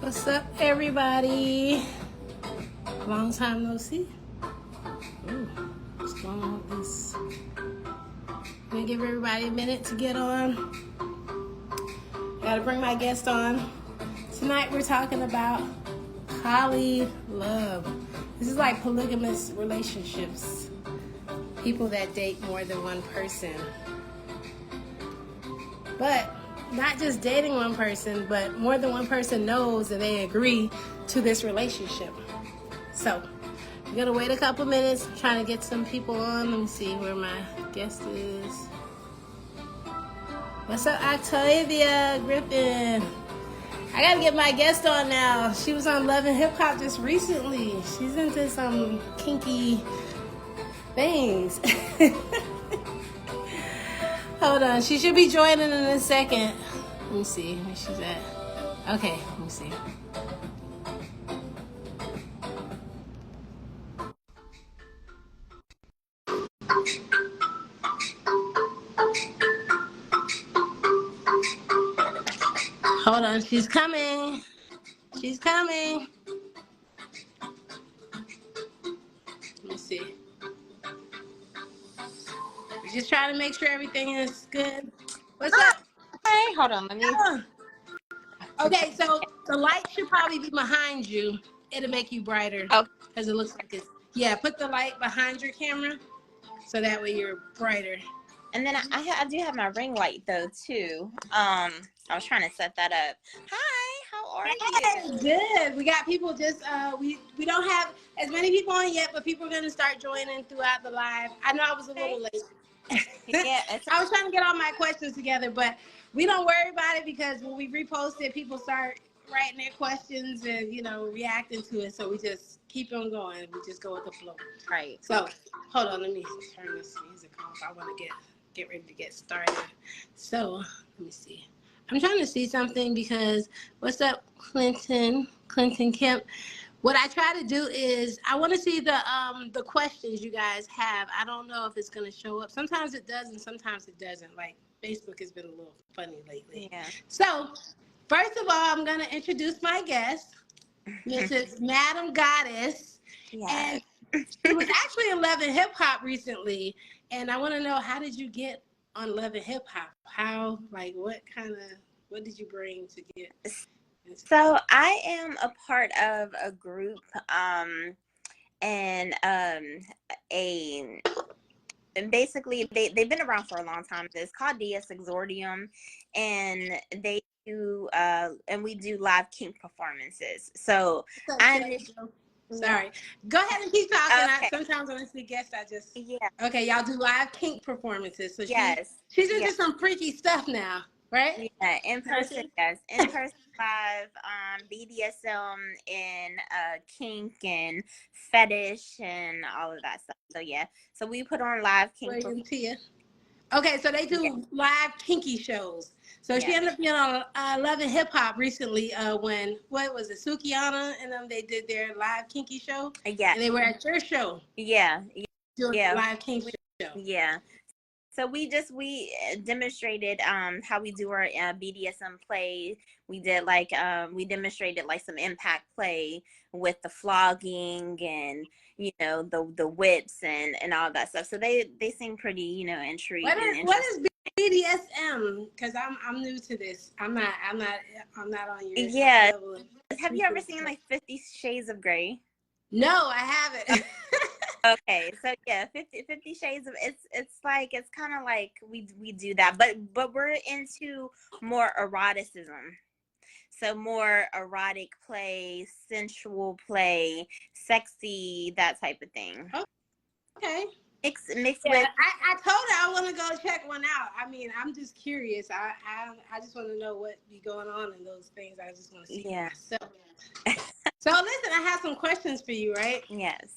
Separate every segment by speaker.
Speaker 1: What's up, everybody? Long time no see. Ooh, what's going on with this? I'm gonna give everybody a minute to get on. Gotta bring my guest on. Tonight we're talking about poly love. This is like polygamous relationships. People that date more than one person. But not just dating one person, but more than one person knows and they agree to this relationship. So, I'm gonna wait a couple minutes, trying to get some people on. Let me see where my guest is. What's up, Octavia Griffin? I gotta get my guest on now. She was on Love and Hip Hop just recently. She's into some kinky things. Hold on, she should be joining in a second. Let me see where she's at. Okay, let me see. Hold on, she's coming. She's coming. Let me see. We're just trying to make sure everything is good. What's up?
Speaker 2: Hey, hold on, let me.
Speaker 1: Okay, so the light should probably be behind you. It'll make you brighter.
Speaker 2: Oh,
Speaker 1: because it looks like it's. Yeah, put the light behind your camera, so that way you're brighter.
Speaker 2: and then I do have my ring light though too. I was trying to set that up. Hi, how are you?
Speaker 1: Good. We got people just we don't have as many people on yet, but people are gonna start joining throughout the live. I know I was a little late.
Speaker 2: Yeah,
Speaker 1: I was trying to get all my questions together, but we don't worry about it because when we repost it, people start writing their questions and reacting to it. So we just keep them going. We just go with the flow.
Speaker 2: right.
Speaker 1: So hold on, let me turn this music off. I want to get ready to get started. So let me see. I'm trying to see something because what's up, Clinton Kemp? What I try to do is I want to see the questions you guys have. I don't know if it's going to show up. Sometimes it does and sometimes it doesn't. Like Facebook has been a little funny lately.
Speaker 2: Yeah.
Speaker 1: So first of all, I'm going to introduce my guest, Mrs. Madam Goddess.
Speaker 2: Yeah.
Speaker 1: And she was actually in Love and Hip Hop recently. And I want to know, how did you get on Love and Hip Hop? How, like, what did you bring to get?
Speaker 2: So I am a part of a group, and basically they've been around for a long time. It's called DS Exordium, and they do and we do live kink performances. So
Speaker 1: Sorry. Go ahead and keep talking.
Speaker 2: Okay.
Speaker 1: Sometimes when I see guests, I just
Speaker 2: Yeah.
Speaker 1: Okay, y'all do live kink performances. So
Speaker 2: Yes.
Speaker 1: she's into some freaky stuff now, right?
Speaker 2: Yeah, in person, yes. In person live, BDSM and kink and fetish and all of that stuff. So yeah. So we put on live kink.
Speaker 1: Okay, so they do live kinky shows. So she ended up being on Love and Hip Hop recently when, what was it, Sukiana and them, they did their live kinky show.
Speaker 2: Yeah.
Speaker 1: And they were at your show.
Speaker 2: Yeah.
Speaker 1: Doing live kinky show.
Speaker 2: Yeah. So we demonstrated how we do our BDSM play. We did we demonstrated like some impact play with the flogging and the whips and all that stuff. So they seem pretty intrigued.
Speaker 1: What is BDSM? Because I'm new to this. I'm not on your level.
Speaker 2: Have you ever seen like 50 Shades of Grey?
Speaker 1: No, I haven't.
Speaker 2: Okay, so yeah, 50 Shades of it's kind of like we do that, but we're into more eroticism. So more erotic play, sensual play, sexy, that type of thing.
Speaker 1: Okay.
Speaker 2: Mixed with.
Speaker 1: I told her I want to go check one out. I mean, I'm just curious. I just want to know what be going on in those things. I just want to see myself. So listen, I have some questions for you, right?
Speaker 2: Yes.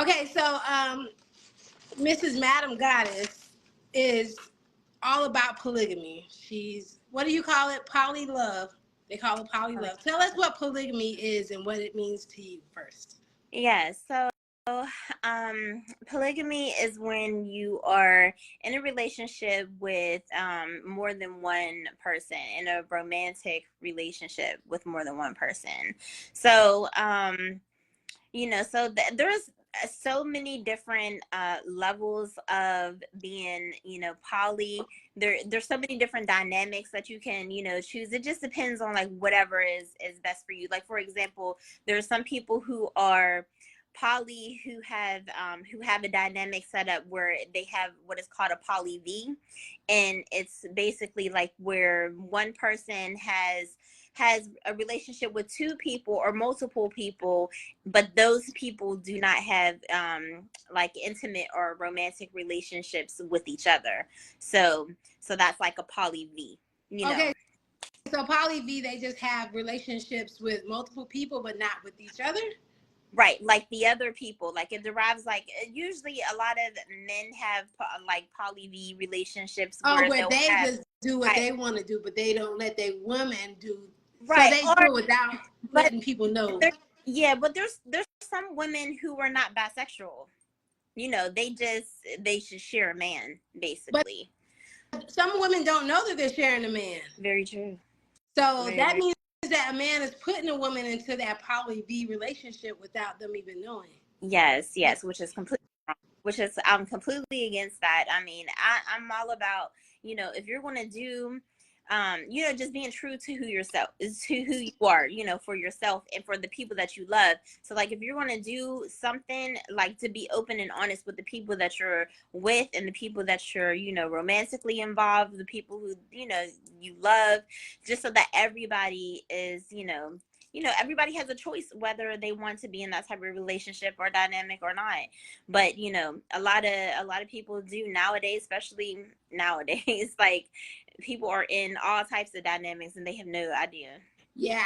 Speaker 1: Okay, so Mrs. Madam Goddess is all about polygamy. She's, what do you call it? Poly love. They call it poly love. Tell us what polygamy is and what it means to you first.
Speaker 2: Yes. So Polygamy is when you are in a relationship with more than one person, in a romantic relationship with more than one person. So, there's so many different levels of being, poly. There's so many different dynamics that you can, choose. It just depends on like whatever is best for you. Like, for example, there's some people who are poly who have a dynamic setup where they have what is called a poly V, and it's basically like where one person has a relationship with two people or multiple people, but those people do not have like intimate or romantic relationships with each other. So that's like a poly V,
Speaker 1: Okay, so poly V, they just have relationships with multiple people, but not with each other.
Speaker 2: Right, like the other people, like it derives like usually a lot of men have like poly V relationships where
Speaker 1: Where
Speaker 2: they'll
Speaker 1: they
Speaker 2: have
Speaker 1: just do what they want to do, but they don't let their women do. So
Speaker 2: right,
Speaker 1: they
Speaker 2: or
Speaker 1: do it without
Speaker 2: but
Speaker 1: letting people know.
Speaker 2: but there's some women who are not bisexual. They should share a man
Speaker 1: But
Speaker 2: basically.
Speaker 1: some women don't know that they're sharing a man.
Speaker 2: Very true.
Speaker 1: So
Speaker 2: Very,
Speaker 1: that
Speaker 2: very
Speaker 1: means that a man is putting a woman into that poly V relationship without them even knowing.
Speaker 2: yes, which is completely wrong. Which is I'm completely against that. I mean, I'm all about, if you're gonna do just being true to who you are, for yourself and for the people that you love. So like if you're gonna do something, like to be open and honest with the people that you're with and the people that you're, romantically involved, the people who, you love, just so that everybody is, everybody has a choice whether they want to be in that type of relationship or dynamic or not. But a lot of people do nowadays, especially nowadays, like people are in all types of dynamics and they have no idea.
Speaker 1: Yeah,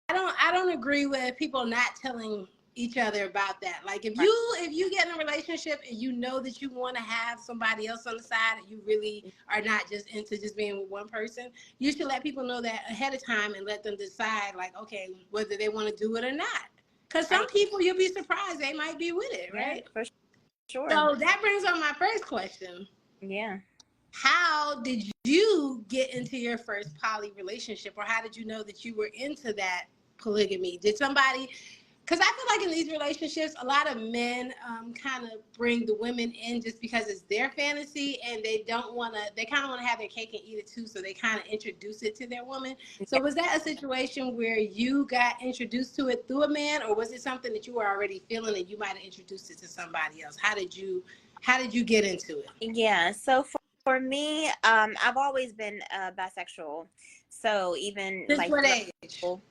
Speaker 1: I don't agree with people not telling each other about that. Like if
Speaker 2: Right.
Speaker 1: you get in a relationship and you know that you want to have somebody else on the side and you really are not just into just being with one person, you should let people know that ahead of time and let them decide like, okay, whether they want to do it or not. Because some people, you'll be surprised, they might be with it, right?
Speaker 2: Yeah, for sure.
Speaker 1: So that brings up my first question.
Speaker 2: Yeah.
Speaker 1: How did you get into your first poly relationship, or how did you know that you were into that polygamy? Did somebody, because I feel like in these relationships, a lot of men kind of bring the women in just because it's their fantasy, and they don't want to, they kind of want to have their cake and eat it too, so they kind of introduce it to their woman. So was that a situation where you got introduced to it through a man, or was it something that you were already feeling and you might have introduced it to somebody else? How did you get into it?
Speaker 2: Yeah. So for me, I've always been bisexual. So even
Speaker 1: Since
Speaker 2: like
Speaker 1: what
Speaker 2: throughout
Speaker 1: age?
Speaker 2: school,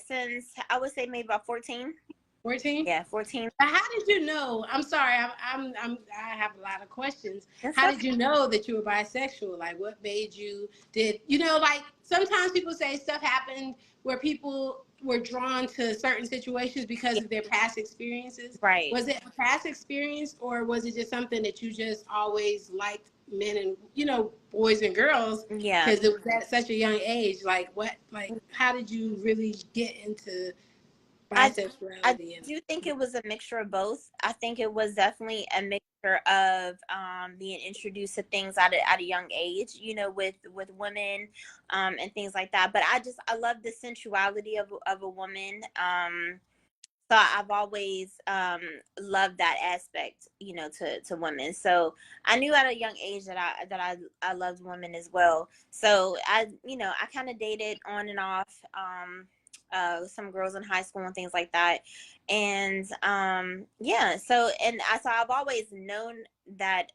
Speaker 2: since I would say maybe about 14.
Speaker 1: 14?
Speaker 2: Yeah, 14.
Speaker 1: How did you know? I'm sorry, I have a lot of questions.
Speaker 2: That's
Speaker 1: How
Speaker 2: okay.
Speaker 1: did you know that you were bisexual? Like, what made you? Like sometimes people say stuff happened where people were drawn to certain situations because
Speaker 2: Yeah,
Speaker 1: of their past experiences.
Speaker 2: right.
Speaker 1: Was it a past experience, or was it just something that you just always liked men and boys and girls
Speaker 2: Yeah.
Speaker 1: because it was at such a young age? Like, what? Like, how did you really get into
Speaker 2: I I
Speaker 1: bisexuality?
Speaker 2: do think it was a mixture of both. I think it was definitely a mixture of being introduced to things at a young age, with women and things like that. But I love the sensuality of a woman. So I've always loved that aspect, to women. So I knew at a young age that I loved women as well. So I kind of dated on and off some girls in high school and things like that. And yeah, so I've always known that,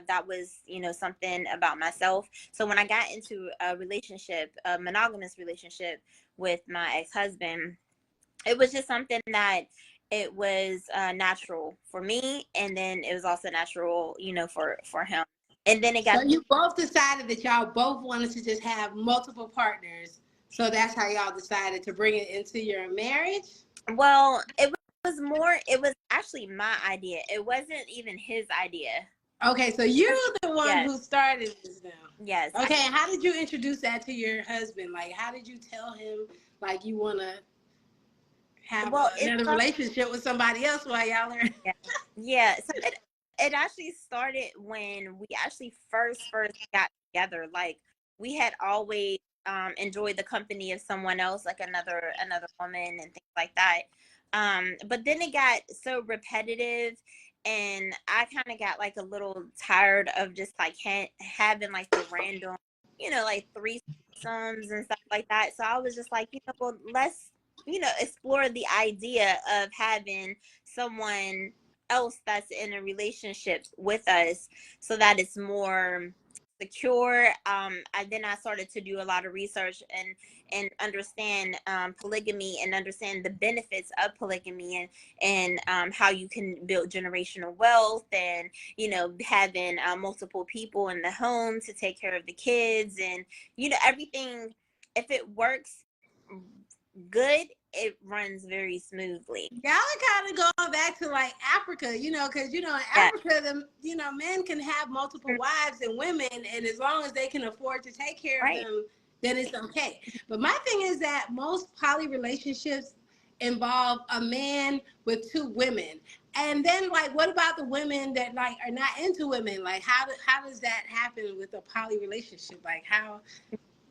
Speaker 2: that was, something about myself. So when I got into a monogamous relationship with my ex-husband, it was just something that it was natural for me, and then it was also natural, for him. And then it
Speaker 1: So
Speaker 2: got
Speaker 1: you both decided that y'all both wanted to just have multiple partners. So that's how y'all decided to bring it into your marriage?
Speaker 2: well, it was actually my idea. It wasn't even his idea.
Speaker 1: Okay, so you're the one
Speaker 2: Yes,
Speaker 1: who started this
Speaker 2: yes.
Speaker 1: now. Okay, and how did you introduce that to your husband? Like, how did you tell him, like, you want to have
Speaker 2: Well,
Speaker 1: another relationship with somebody else while y'all are.
Speaker 2: yeah, yeah. So it actually started when we actually first got together. Like we had always enjoyed the company of someone else, like another woman and things like that. But then it got so repetitive, and I kind of got like a little tired of just like having like the random, like threesomes and stuff like that. So I was just like, well, let's explore the idea of having someone else that's in a relationship with us so that it's more secure. I started to do a lot of research and understand polygamy and understand the benefits of polygamy and how you can build generational wealth and having multiple people in the home to take care of the kids and everything. If it works good, it runs very smoothly.
Speaker 1: Y'all are kind of going back to like Africa, because in
Speaker 2: Yeah.
Speaker 1: Africa, men can have multiple wives and women, and as long as they can afford to take care of
Speaker 2: Right.
Speaker 1: them, then it's okay. But my thing is that most poly relationships involve a man with two women, and then like, what about the women that like are not into women? Like, how does that happen with a poly relationship? Like, how?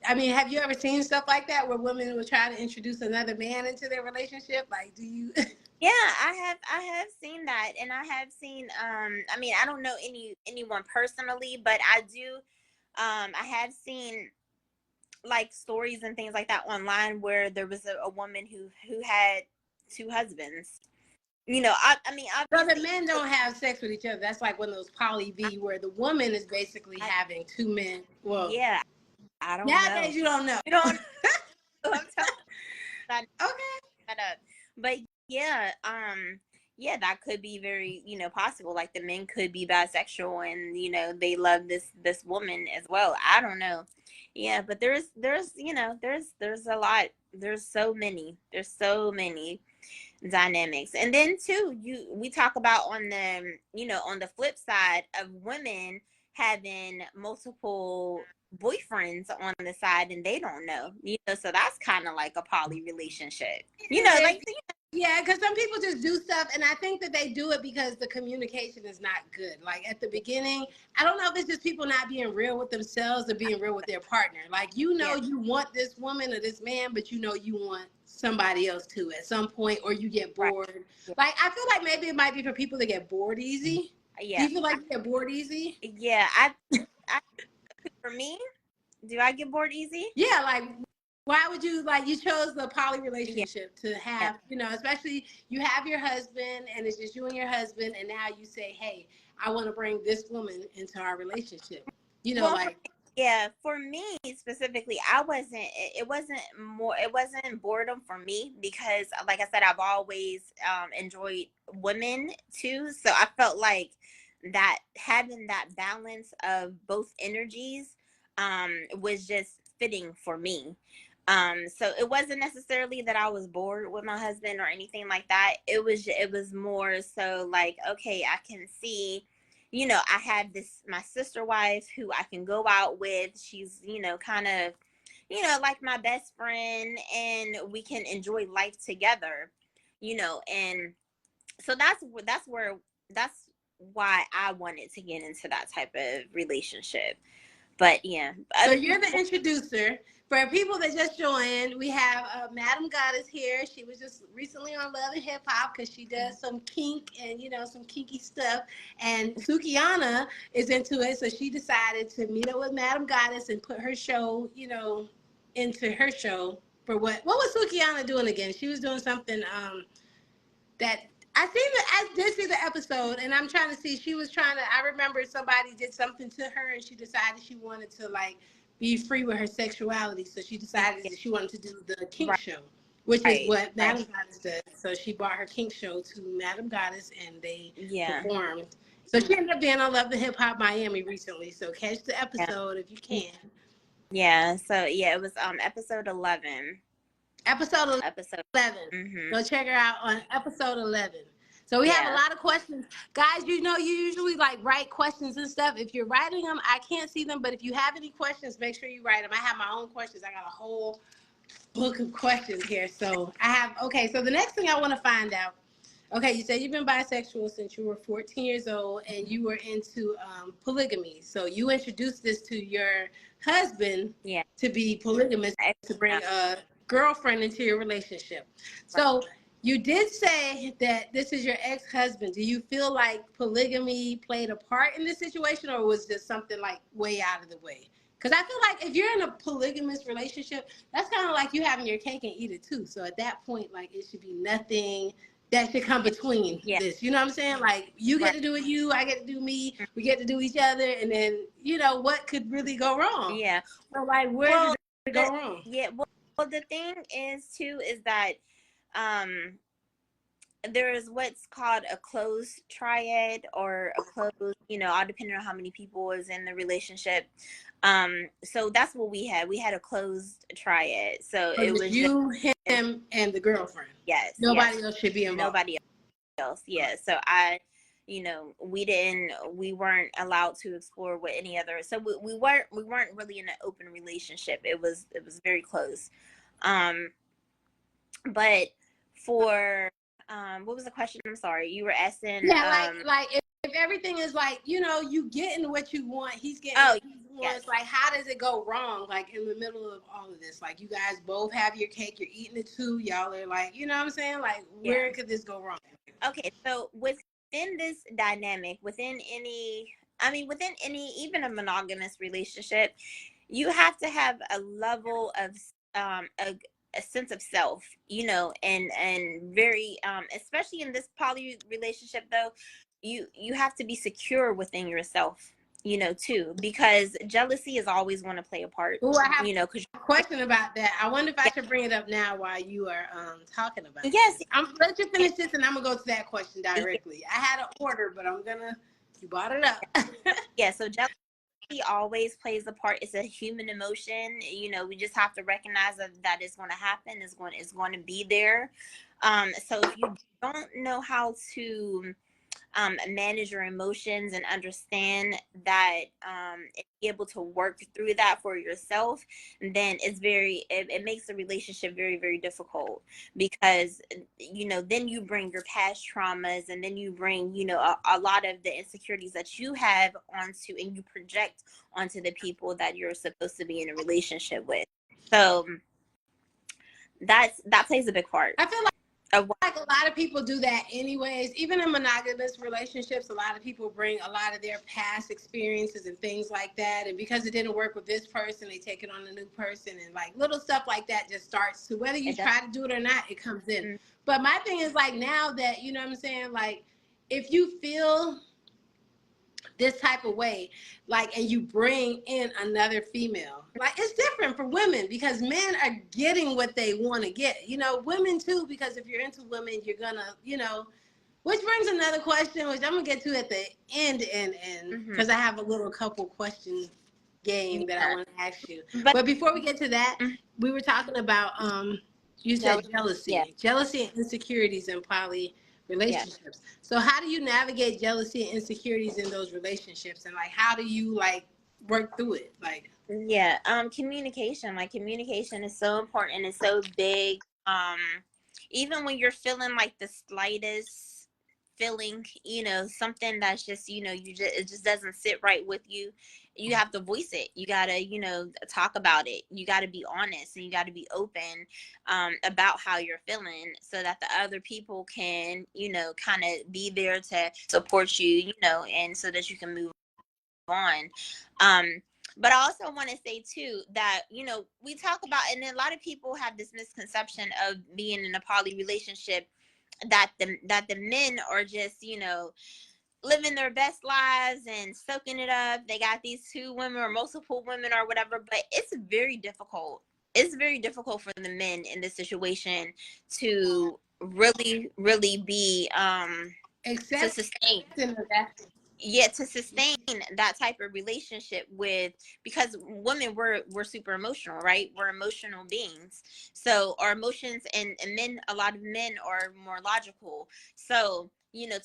Speaker 1: I mean, have you ever seen stuff like that where women will try to introduce another man into their relationship? Like, do you?
Speaker 2: Yeah, I have seen that, and I have seen I mean, I don't know anyone personally, but I do I have seen like stories and things like that online where there was a woman who had two husbands. I mean,
Speaker 1: So the
Speaker 2: obviously,
Speaker 1: men don't have sex with each other. That's like one of those poly V where the woman is basically
Speaker 2: I,
Speaker 1: having two men. Well,
Speaker 2: yeah, I don't
Speaker 1: nowadays
Speaker 2: know.
Speaker 1: you don't know.
Speaker 2: You don't know. I'm telling that
Speaker 1: Okay.
Speaker 2: that up. But yeah, yeah, that could be very, possible. Like the men could be bisexual and, they love this woman as well. I don't know. Yeah, but there's a lot. There's so many dynamics. And then too, we talk about on the flip side of women having multiple boyfriends on the side and they don't know, so that's kind of like a poly relationship, like
Speaker 1: Yeah, because some people just do stuff, and I think that they do it because the communication is not good. Like at the beginning, I don't know if it's just people not being real with themselves or being real with their partner. Like
Speaker 2: yeah,
Speaker 1: you want this woman or this man, but you want somebody else too at some point, or you get
Speaker 2: right,
Speaker 1: bored.
Speaker 2: yeah,
Speaker 1: Like I feel like maybe it might be for people that get bored easy. Do
Speaker 2: yeah,
Speaker 1: you feel like you get bored easy?
Speaker 2: yeah. I For me, do I get bored easy?
Speaker 1: Yeah, like why would you like you chose the poly
Speaker 2: Yeah,
Speaker 1: relationship to
Speaker 2: yeah.
Speaker 1: have, especially you have your husband and it's just you and your husband and now you say, hey, I want to bring this woman into our relationship.
Speaker 2: Well,
Speaker 1: Like
Speaker 2: yeah, for me specifically, it wasn't boredom for me because like I said, I've always enjoyed women too. So I felt like that having that balance of both energies was just fitting for me. So it wasn't necessarily that I was bored with my husband or anything like that. It was more so like, okay, I can see, I have my sister wife who I can go out with. She's, kind of, like my best friend, and we can enjoy life together, and so that's why I wanted to get into that type of relationship. But yeah,
Speaker 1: so
Speaker 2: other
Speaker 1: you're the
Speaker 2: people,
Speaker 1: introducer. For people that just joined, we have Madam Goddess here. She was just recently on Love and Hip Hop because she does some kink and some kinky stuff. And Sukiana is into it, so she decided to meet up with Madam Goddess and put her show, into her show. For what was Sukiana doing again? She was doing something that I did see the episode, and I'm trying to see. She was trying to. I remember somebody did something to her, and she decided she wanted to like be free with her sexuality. So she decided
Speaker 2: yeah,
Speaker 1: that she wanted to do the kink
Speaker 2: right,
Speaker 1: show, which is
Speaker 2: right,
Speaker 1: what
Speaker 2: right,
Speaker 1: Madam Goddess does. So she brought her kink show to Madam Goddess, and they
Speaker 2: yeah,
Speaker 1: performed. So she ended up being on Love the Hip Hop Miami recently. So catch the
Speaker 2: yeah,
Speaker 1: episode if you can.
Speaker 2: yeah. So yeah, it was episode 11.
Speaker 1: Episode
Speaker 2: Episode.
Speaker 1: 11.
Speaker 2: Mm-hmm.
Speaker 1: Go check her out on episode 11. So we have a
Speaker 2: Yeah.
Speaker 1: lot of questions. Guys, you usually like write questions and stuff. If you're writing them, I can't see them, but if you have any questions, make sure you write them. I have my own questions. I got a whole book of questions here. So I have, okay, so the next thing I want to find out, okay, you said you've been bisexual since you were 14 years old and you were into polygamy. So you introduced this to your husband
Speaker 2: Yeah.
Speaker 1: to be polygamous, to bring a girlfriend into your relationship. So you did say that this is your ex-husband. Do you feel like polygamy played a part in this situation, or was this something like way out of the way? Because I feel like if you're in a polygamous relationship, that's kind of like you having your cake and eat it too. So at that point, like, it should be nothing that should come between
Speaker 2: Yeah.
Speaker 1: this. You know what I'm saying? Like, you get to do it you, I get to do me, we get to do each other, and then, you know, what could really go wrong?
Speaker 2: Yeah.
Speaker 1: So, like, where did it go wrong?
Speaker 2: Yeah. Well, the thing is too is that um there is what's called a closed triad or a closed, all depending on how many people is in the relationship. So that's what we had. We had a closed triad. So
Speaker 1: But
Speaker 2: it
Speaker 1: it's
Speaker 2: was just,
Speaker 1: you, him, and the girlfriend.
Speaker 2: yes,
Speaker 1: Nobody else should be involved.
Speaker 2: nobody else. Yeah. So we weren't allowed to explore with any other. So we weren't really in an open relationship. It was very close. But for what was the question? I'm sorry. You were asking.
Speaker 1: Yeah, like if everything is like, you know, you getting what you want, he's getting what he wants. Yes. Like, how does it go wrong? Like, in the middle of all of this, like, you guys both have your cake, you're eating it too. Y'all are like, you know what I'm saying? Like, where could this go wrong?
Speaker 2: Okay, so within this dynamic, within any, even a monogamous relationship, you have to have a level of a sense of self, and very especially in this poly relationship though, you have to be secure within yourself, too, because jealousy is always going to play a part.
Speaker 1: Oh, I have
Speaker 2: because
Speaker 1: a question about that. I wonder if I should bring it up now while you are talking about it.
Speaker 2: Yes,
Speaker 1: let you finish this and I'm gonna go to that question directly. I had an order, but you brought it up.
Speaker 2: Yeah, so jealousy always plays a part. It's a human emotion. We just have to recognize that it's going to happen. It's going to be there. So if you don't know how to manage your emotions and understand that, and be able to work through that for yourself, then it makes the relationship very, very difficult, because then you bring your past traumas, and then you bring a lot of the insecurities that you have onto, and you project onto the people that you're supposed to be in a relationship with. So that plays a big part.
Speaker 1: I feel like a lot of people do that anyways. Even in monogamous relationships, a lot of people bring a lot of their past experiences and things like that. And because it didn't work with this person, they take it on a new person. And like little stuff like that just starts to, whether you try to do it or not, it comes in. Mm-hmm. But my thing is, like, now that, you know what I'm saying? Like, if you feel this type of way, like, and you bring in another female, like, it's different for women because men are getting what they want to get, women too, because if you're into women, you're gonna, which brings another question, which I'm gonna get to at the end, because I have a little couple question game that I want to ask you. But before we get to that, we were talking about you said jealousy and insecurities in poly relationships. So how do you navigate jealousy and insecurities in those relationships, and like how do you like work through it? Like,
Speaker 2: communication. Like, communication is so important. It's so big. Even when you're feeling like the slightest feeling, something that's just, it just doesn't sit right with you, you have to voice it. You gotta, talk about it. You gotta be honest, and you gotta be open about how you're feeling, so that the other people can, kind of be there to support you, and so that you can move on. But I also want to say too that, we talk about, and a lot of people have this misconception of being in a poly relationship, that the men are just, living their best lives and soaking it up. They got these two women or multiple women or whatever, but it's very difficult. It's very difficult for the men in this situation to really, really be to sustain. To sustain that type of relationship because women, we're super emotional, right? We're emotional beings. So our emotions, and men, a lot of men are more logical. So,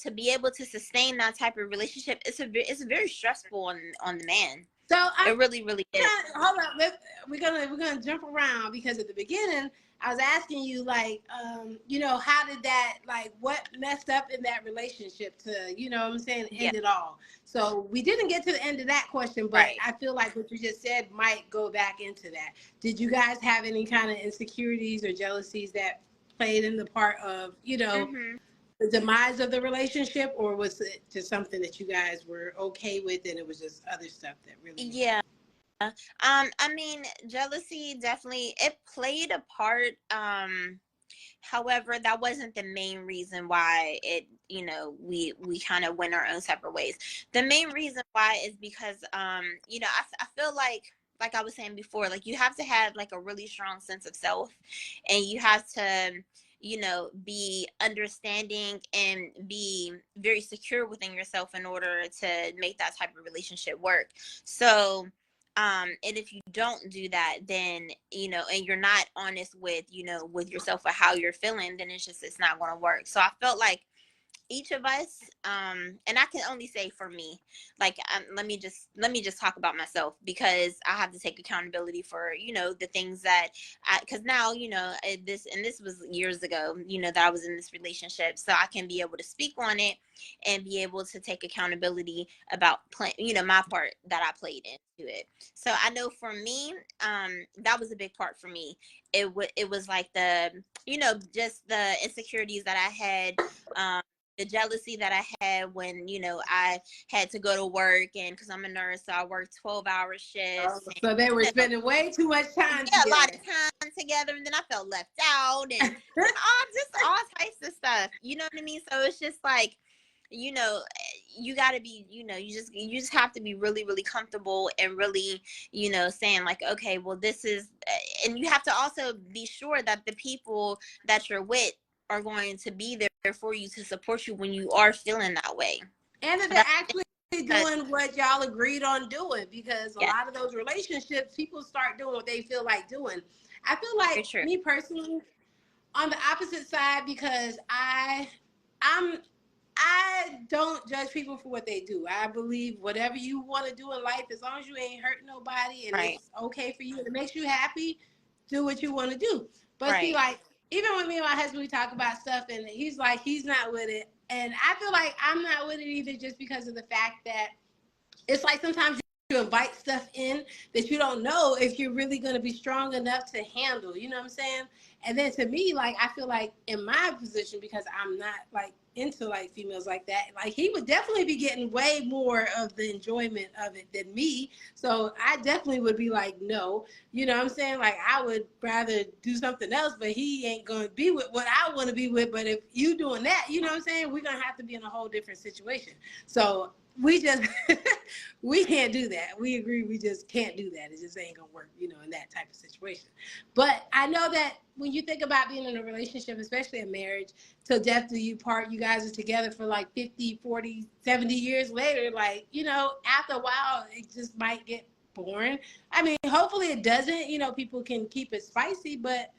Speaker 2: to be able to sustain that type of relationship, it's very stressful on the man.
Speaker 1: So
Speaker 2: It really, really is.
Speaker 1: hold up. We're gonna jump around because at the beginning I was asking you like, how did that, like, what messed up in that relationship to, what I'm saying,
Speaker 2: Yeah.
Speaker 1: end it all. So we didn't get to the end of that question, but
Speaker 2: Right.
Speaker 1: I feel like what you just said might go back into that. Did you guys have any kind of insecurities or jealousies that played in the part of,
Speaker 2: Mm-hmm.
Speaker 1: the demise of the relationship, or was it just something that you guys were okay with and it was just other stuff that really?
Speaker 2: Yeah. I mean, jealousy definitely it played a part. However, that wasn't the main reason why we kind of went our own separate ways. The main reason why is because I feel like I was saying before, like you have to have like a really strong sense of self, and you have to be understanding and be very secure within yourself in order to make that type of relationship work. So and if you don't do that, then and you're not honest with with yourself or how you're feeling, then it's not going to work. So I felt like each of us, and I can only say for me, like let me just talk about myself, because I have to take accountability for the things that because now this was years ago, that I was in this relationship, so I can be able to speak on it and be able to take accountability about my part that I played into it. So I know for me, that was a big part for me. It was like the just the insecurities that I had, the jealousy that I had when I had to go to work, and because I'm a nurse, so I worked 12-hour
Speaker 1: Oh,
Speaker 2: shifts, and
Speaker 1: so they were spending way too much time
Speaker 2: yeah, a lot
Speaker 1: together.
Speaker 2: of time together, and then I felt left out, and all types of stuff. You know what I mean? So it's just like, you got to be, you just have to be really, really comfortable and really, saying like, okay, well, this is, and you have to also be sure that the people that you're with are going to be there for you to support you when you are feeling that way.
Speaker 1: And that they're
Speaker 2: That's,
Speaker 1: actually doing what y'all agreed on doing, because a
Speaker 2: yeah,
Speaker 1: lot of those relationships, people start doing what they feel like doing. I feel
Speaker 2: very
Speaker 1: like,
Speaker 2: true.
Speaker 1: me personally, on the opposite side, because I'm I don't judge people for what they do. I believe whatever you want to do in life, as long as you ain't hurting nobody and
Speaker 2: Right,
Speaker 1: it's okay for you and it makes you happy, do what you want to do. But see,
Speaker 2: right,
Speaker 1: like, even with me and my husband, we talk about stuff and he's like, he's not with it. And I feel like I'm not with it either, just because of the fact that it's like sometimes you invite stuff in that you don't know if you're really going to be strong enough to handle. You know what I'm saying? And then to me, like, I feel like in my position, because I'm not like into like females like that, like he would definitely be getting way more of the enjoyment of it than me. So I definitely would be like, no, you know what I'm saying? Like, I would rather do something else, but he ain't going to be with what I want to be with. But if you doing that, you know what I'm saying? We're going to have to be in a whole different situation. So we just we can't do that. We agree, we just can't do that. It just ain't gonna work, in that type of situation. But I know that when you think about being in a relationship, especially a marriage, till death do you part, you guys are together for like 50, 40, 70 years later, like, after a while it just might get boring. I mean, hopefully it doesn't. People can keep it spicy, but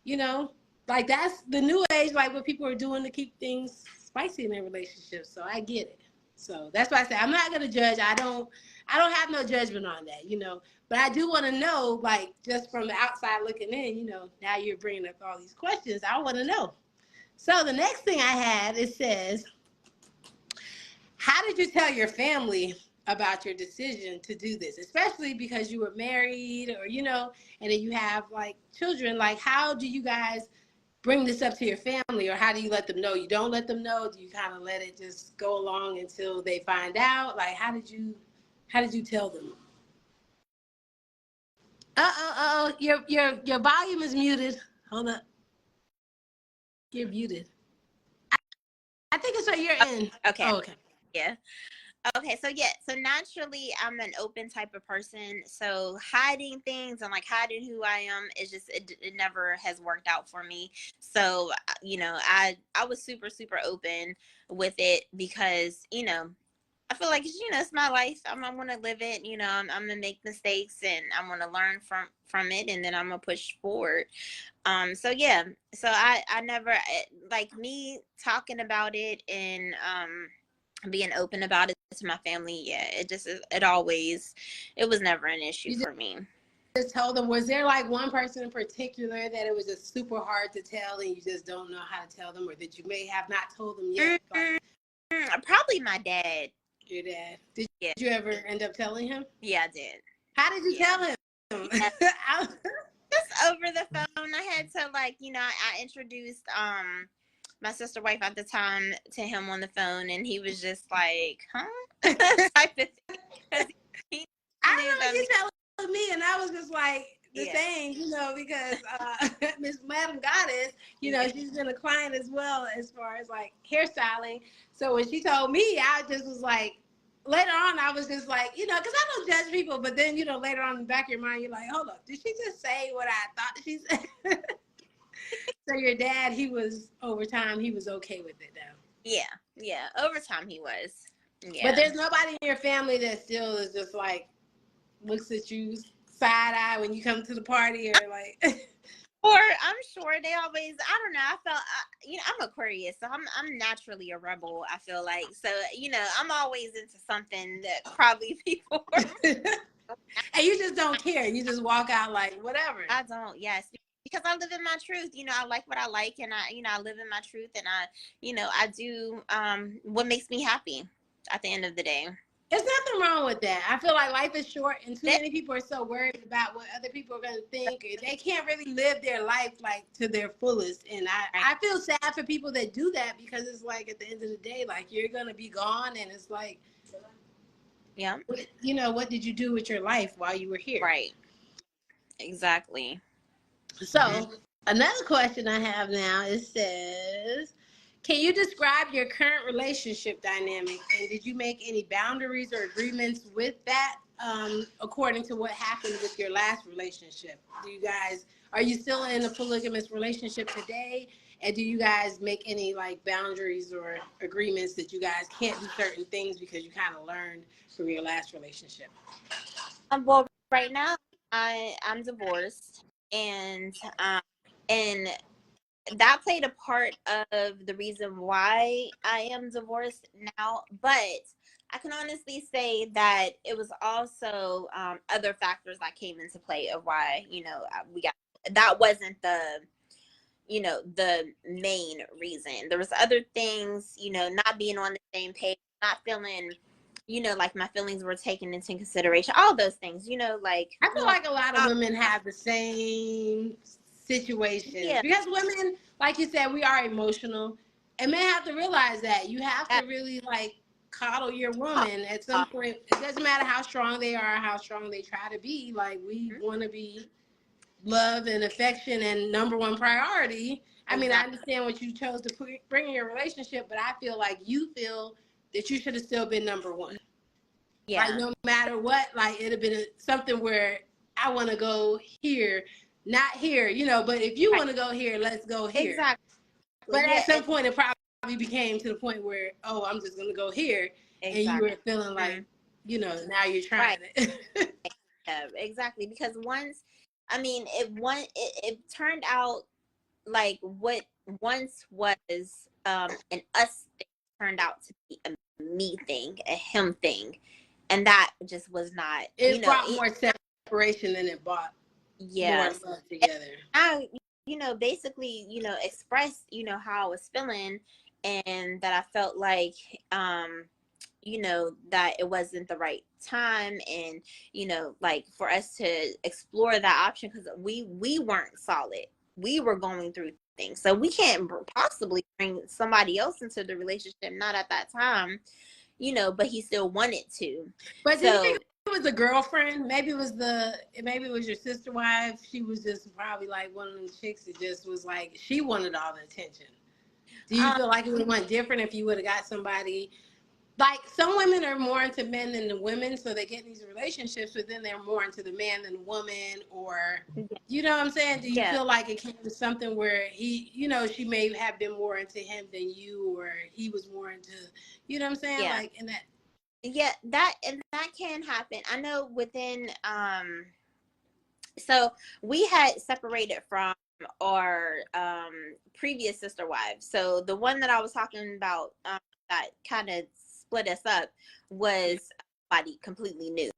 Speaker 1: you know like, that's the new age, like what people are doing to keep things spicy in their relationships. So I get it. So that's why I say I'm not gonna judge. I don't have no judgment on that. But I do want to know, like, just from the outside looking in, now you're bringing up all these questions. I want to know. So the next thing I had, it says, how did you tell your family about your decision to do this? Especially because you were married, or and then you have like children. Like, how do you guys bring this up to your family, or how do you let them know? You don't let them know? Do you kind of let it just go along until they find out? Like, how did you tell them? Your volume is muted. Hold up. You're muted. I think it's on your end.
Speaker 2: okay,
Speaker 1: Oh, okay.
Speaker 2: yeah. Okay, so yeah, so naturally I'm an open type of person. So hiding things and like hiding who I am is just it never has worked out for me. So I was super super open with it because I feel like it's my life. I'm gonna live it. I'm gonna make mistakes and I'm gonna learn from it, and then I'm gonna push forward. So yeah, so I never like me talking about it and being open about it to my family, yeah, it was never an issue for me.
Speaker 1: Just told them, was there like one person in particular that it was just super hard to tell and you just don't know how to tell them, or that you may have not told them yet?
Speaker 2: Probably my dad.
Speaker 1: Your dad. Did you ever end up telling him?
Speaker 2: Yeah, I did.
Speaker 1: How did you tell him?
Speaker 2: Yeah. Just over the phone. I had to, like, I introduced my sister wife at the time to him on the phone, and he was just like, huh? Type of thing.
Speaker 1: I remember you telling me, and I was just like, the same, because Miss Madam Goddess, she's been a client as well as far as like hairstyling. So when she told me, I just was like, later on, I was just like, because I don't judge people, but then, later on in the back of your mind, you're like, hold up, did she just say what I thought she said? So your dad, over time, he was okay with it though.
Speaker 2: Yeah. Over time he was. Yeah.
Speaker 1: But there's nobody in your family that still is just like, looks at you side eye when you come to the party, or like.
Speaker 2: Or I'm sure they always, I don't know, I felt, I'm Aquarius, so I'm naturally a rebel, I feel like. So, I'm always into something that probably people
Speaker 1: and you just don't care. You just walk out like, whatever.
Speaker 2: I don't, yes. Because I live in my truth. I like what I like, and I live in my truth, and I do what makes me happy at the end of the day.
Speaker 1: There's nothing wrong with that. I feel like life is short, and too many people are so worried about what other people are going to think. They can't really live their life like to their fullest. And I feel sad for people that do that, because it's like at the end of the day, like you're going to be gone, and it's like,
Speaker 2: yeah,
Speaker 1: what did you do with your life while you were here?
Speaker 2: Right. Exactly.
Speaker 1: So another question I have now, it says, can you describe your current relationship dynamic, and did you make any boundaries or agreements with that according to what happened with your last relationship? Are you still in a polygamous relationship today? And do you guys make any like boundaries or agreements that you guys can't do certain things because you kind of learned from your last relationship?
Speaker 2: Well, right now I'm divorced, and that played a part of the reason why I am divorced now. But I can honestly say that it was also other factors that came into play of why, that wasn't the main reason. There was other things, not being on the same page, not feeling, like my feelings were taken into consideration, all those things, like.
Speaker 1: I feel like a lot of women have the same situation.
Speaker 2: Yeah.
Speaker 1: Because women, like you said, we are emotional, and men have to realize that you have to really like coddle your woman at some point. It doesn't matter how strong they are, how strong they try to be. Like, we want to be love and affection and number one priority. I mean, I understand what you chose to bring in your relationship, but I feel like you feel that you should have still been number one. Yeah. Like, no matter what, like, it'd have been something where I want to go here, not here, but if you want to go here, let's go here. Exactly. But at some point, it probably became to the point where, oh, I'm just going to go here. Exactly. And you were feeling like, now you're trying it.
Speaker 2: Yeah, exactly. Because it turned out like what once was an us thing turned out to be a me thing, a him thing. And that just was not.
Speaker 1: It brought more separation than it brought more love together.
Speaker 2: I, basically, expressed, how I was feeling, and that I felt like, that it wasn't the right time, and, like for us to explore that option, because we weren't solid. We were going through things. So we can't possibly bring somebody else into the relationship, not at that time. But he still wanted to.
Speaker 1: But do you think it was a girlfriend? Maybe it was your sister wife. She was just probably like one of them chicks that just was like, she wanted all the attention. Do you feel like it would have went different if you would have got somebody? Like, some women are more into men than the women, so they get in these relationships, but then they're more into the man than the woman, or, you know what I'm saying? Do you feel like it came to something where he, she may have been more into him than you, or he was more into, you know what I'm saying?
Speaker 2: Yeah.
Speaker 1: Like, in that.
Speaker 2: Yeah, that can happen. I know within, so we had separated from our previous sister wives. So the one that I was talking about, that kind of split us up was somebody completely new.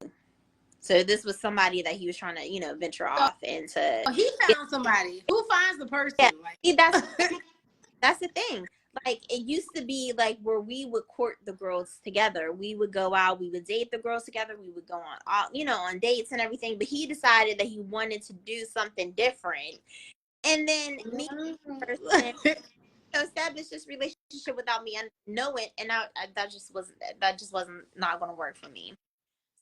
Speaker 2: So this was somebody that he was trying to, venture off into.
Speaker 1: He
Speaker 2: Get,
Speaker 1: found somebody. Who finds the person?
Speaker 2: yeah,
Speaker 1: Like,
Speaker 2: see, that's the thing. Like, it used to be like where we would court the girls together. We would go out, we would date the girls together, we would go on all, on dates and everything. But he decided that he wanted to do something different. And then me person, establish this relationship without me knowing, and that just wasn't not going to work for me.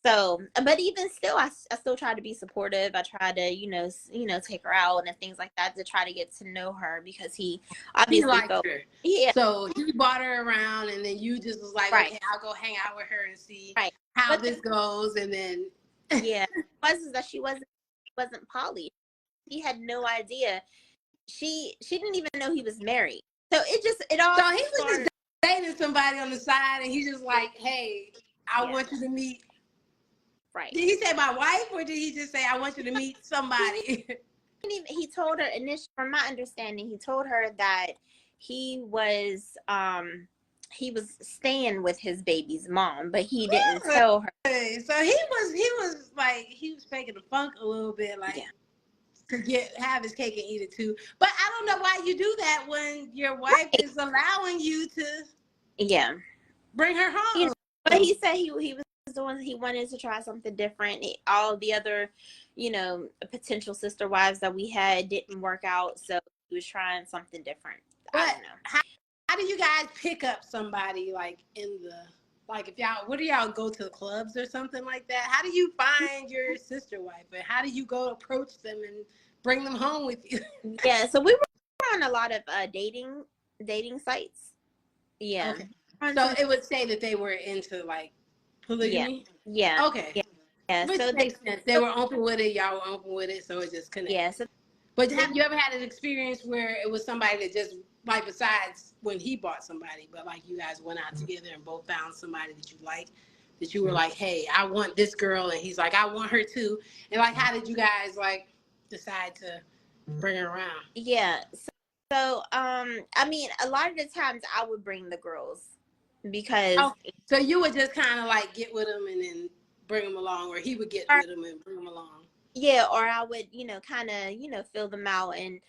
Speaker 2: So, but even still, I still try to be supportive. I try to, take her out and things like that to try to get to know her, because he obviously
Speaker 1: liked
Speaker 2: felt,
Speaker 1: her.
Speaker 2: yeah.
Speaker 1: So he bought her around, and then you just was like,
Speaker 2: Right.
Speaker 1: okay, I'll go hang out with her and see
Speaker 2: Right.
Speaker 1: how
Speaker 2: But
Speaker 1: this goes, and then
Speaker 2: yeah, was that she wasn't poly. He had no idea. She didn't even know he was married. So it all.
Speaker 1: So he was just dating somebody on the side, and he just like, hey, I want you to meet.
Speaker 2: Right.
Speaker 1: Did he say my wife, or did he just say I want you to meet somebody?
Speaker 2: He told her initially, from my understanding, he told her that he was staying with his baby's mom, but he didn't tell her.
Speaker 1: So he was like, he was faking the funk a little bit, like, to have his cake and eat it too. But I don't know why you do that when your wife is allowing you to bring her home.
Speaker 2: But he said he was doing, he wanted to try something different. All the other, potential sister wives that we had didn't work out, so he was trying something different.
Speaker 1: But
Speaker 2: I don't know.
Speaker 1: How do you guys pick up somebody, like, if y'all, what do y'all go to the clubs or something like that? How do you find your sister wife, and how do you go approach them and bring them home with you?
Speaker 2: Yeah, so we were on a lot of dating sites. Yeah.
Speaker 1: Okay. So it would say that they were into, like, polygamy?
Speaker 2: Yeah.
Speaker 1: Okay.
Speaker 2: Yeah.
Speaker 1: Which
Speaker 2: So
Speaker 1: makes sense. They were open with it, y'all were open with it, so it just connected.
Speaker 2: Yeah. So,
Speaker 1: but have you ever had an experience where it was somebody that just, like, besides when he bought somebody, but like you guys went out together and both found somebody that you like, that you were like, hey, I want this girl, and he's like, I want her too, and like, how did you guys like decide to bring her around?
Speaker 2: Yeah. So I mean, a lot of the times I would bring the girls, because
Speaker 1: so you would just kind of like get with them and then bring them along, or he would get with them and bring them along.
Speaker 2: Yeah, or I would, kind of, fill them out and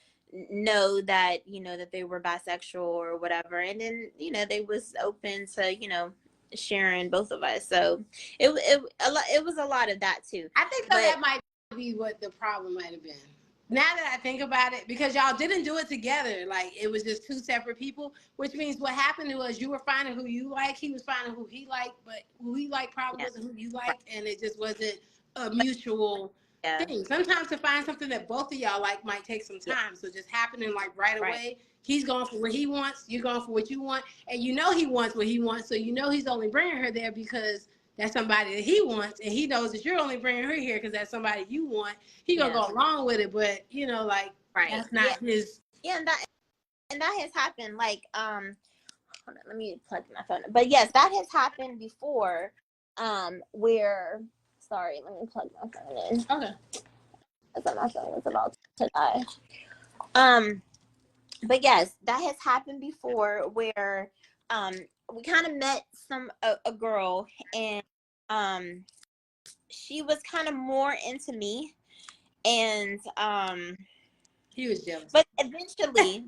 Speaker 2: know that, that they were bisexual or whatever. And then, they was open to, sharing both of us. So it was a lot of that too.
Speaker 1: I think that might be what the problem might have been. Now that I think about it, because y'all didn't do it together, like, it was just two separate people, which means what happened was you were finding who you like, he was finding who he liked, but who he liked probably wasn't who you liked, and it just wasn't a mutual thing. Sometimes to find something that both of y'all like might take some time, so just happening like right away. He's going for what he wants, you're going for what you want, and he wants what he wants, so he's only bringing her there because that's somebody that he wants, and he knows that you're only bringing her here because that's somebody you want. He gonna go along with it, but that's not his.
Speaker 2: Yeah, and that has happened. Like, hold on, let me plug my phone. But yes, that has happened before. Where, sorry, let me plug my phone in.
Speaker 1: Okay.
Speaker 2: That's my phone was about to die. But yes, that has happened before where we kind of met a girl, and she was kind of more into me, and
Speaker 1: he was jealous.
Speaker 2: But eventually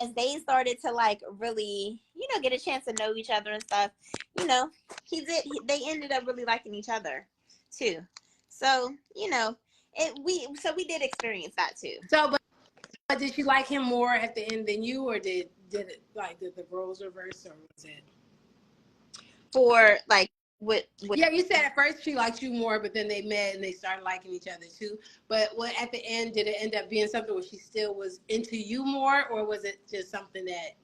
Speaker 2: as they started to like really, get a chance to know each other and stuff, they ended up really liking each other too. So, we did experience that too.
Speaker 1: So, but did she like him more at the end than you, or did the roles reverse, or was it?
Speaker 2: For like,
Speaker 1: yeah, you said at first she liked you more, but then they met and they started liking each other too. But at the end, did it end up being something where she still was into you more, or was it just something that?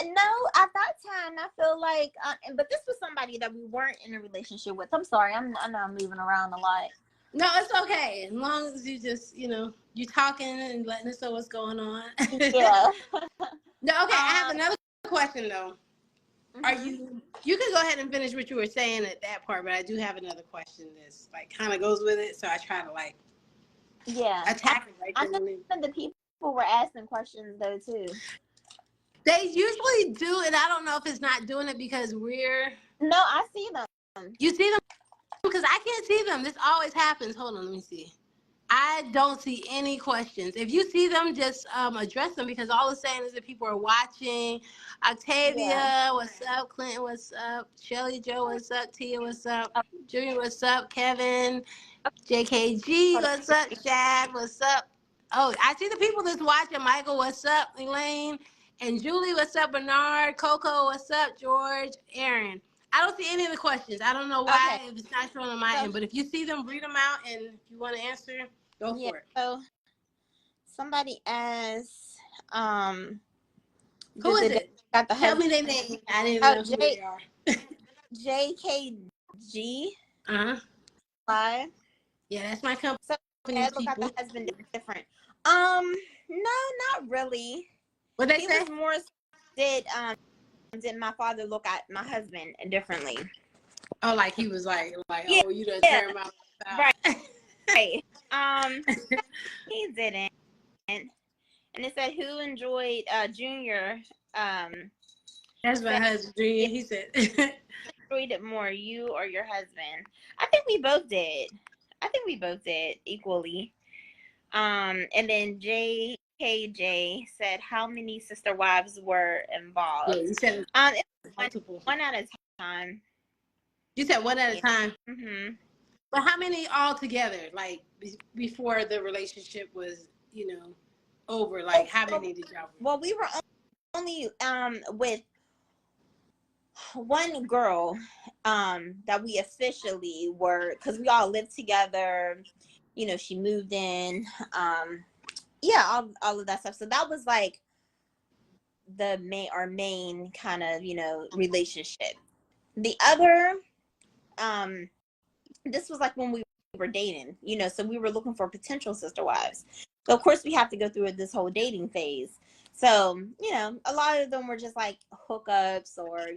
Speaker 2: No, at that time I feel like, but this was somebody that we weren't in a relationship with. I'm sorry, I know I'm moving around a lot.
Speaker 1: No, it's okay. As long as you just, you talking and letting us know what's going on.
Speaker 2: Yeah.
Speaker 1: No, okay. I have another question though. Mm-hmm. You can go ahead and finish what you were saying at that part, but I do have another question that's like kind of goes with it. So I try to attack it right
Speaker 2: there. I know the people were asking questions though too.
Speaker 1: They usually do, and I don't know if it's not doing it because we're.
Speaker 2: No, I see them.
Speaker 1: You see them? Because I can't see them. This always happens. Hold on, let me see. I don't see any questions. If you see them, just address them because all it's saying is that people are watching. Octavia, what's up? Clinton, what's up? Shelly Joe, what's up? Tia, what's up? Junior, what's up? Kevin, JKG, what's up? Shad, what's up? Oh, I see the people that's watching. Michael, what's up? Elaine and Julie, what's up? Bernard, Coco, what's up? George, Aaron. I don't see any of the questions. I don't know why if it's not showing on my end, but if you see them, read them out, and if you want to answer, go for it.
Speaker 2: So somebody asked,
Speaker 1: who is it? Tell me their name. I didn't know who they are.
Speaker 2: JKG.
Speaker 1: Live. Yeah, that's my company.
Speaker 2: So look at the husband different. No, not really.
Speaker 1: What they say?
Speaker 2: Was more did my father look at my husband differently?
Speaker 1: Oh, like he was like oh, you done tear him out.
Speaker 2: Right. He didn't. And it said who enjoyed Junior.
Speaker 1: That's my husband, Junior. He said
Speaker 2: enjoyed it more, you or your husband? I think we both did. Equally. And then JKJ said how many sister wives were involved?
Speaker 1: Yeah, you said
Speaker 2: it was multiple. One at a time.
Speaker 1: You said one at a time.
Speaker 2: Mm-hmm.
Speaker 1: But how many all together? Like before the relationship was, over. Like how many did y'all?
Speaker 2: Well, we were only with one girl that we officially were, because we all lived together. She moved in. All of that stuff. So that was like the main kind of relationship. The other this was like when we were dating, so we were looking for potential sister wives. So of course we have to go through this whole dating phase. So, a lot of them were just like hookups or,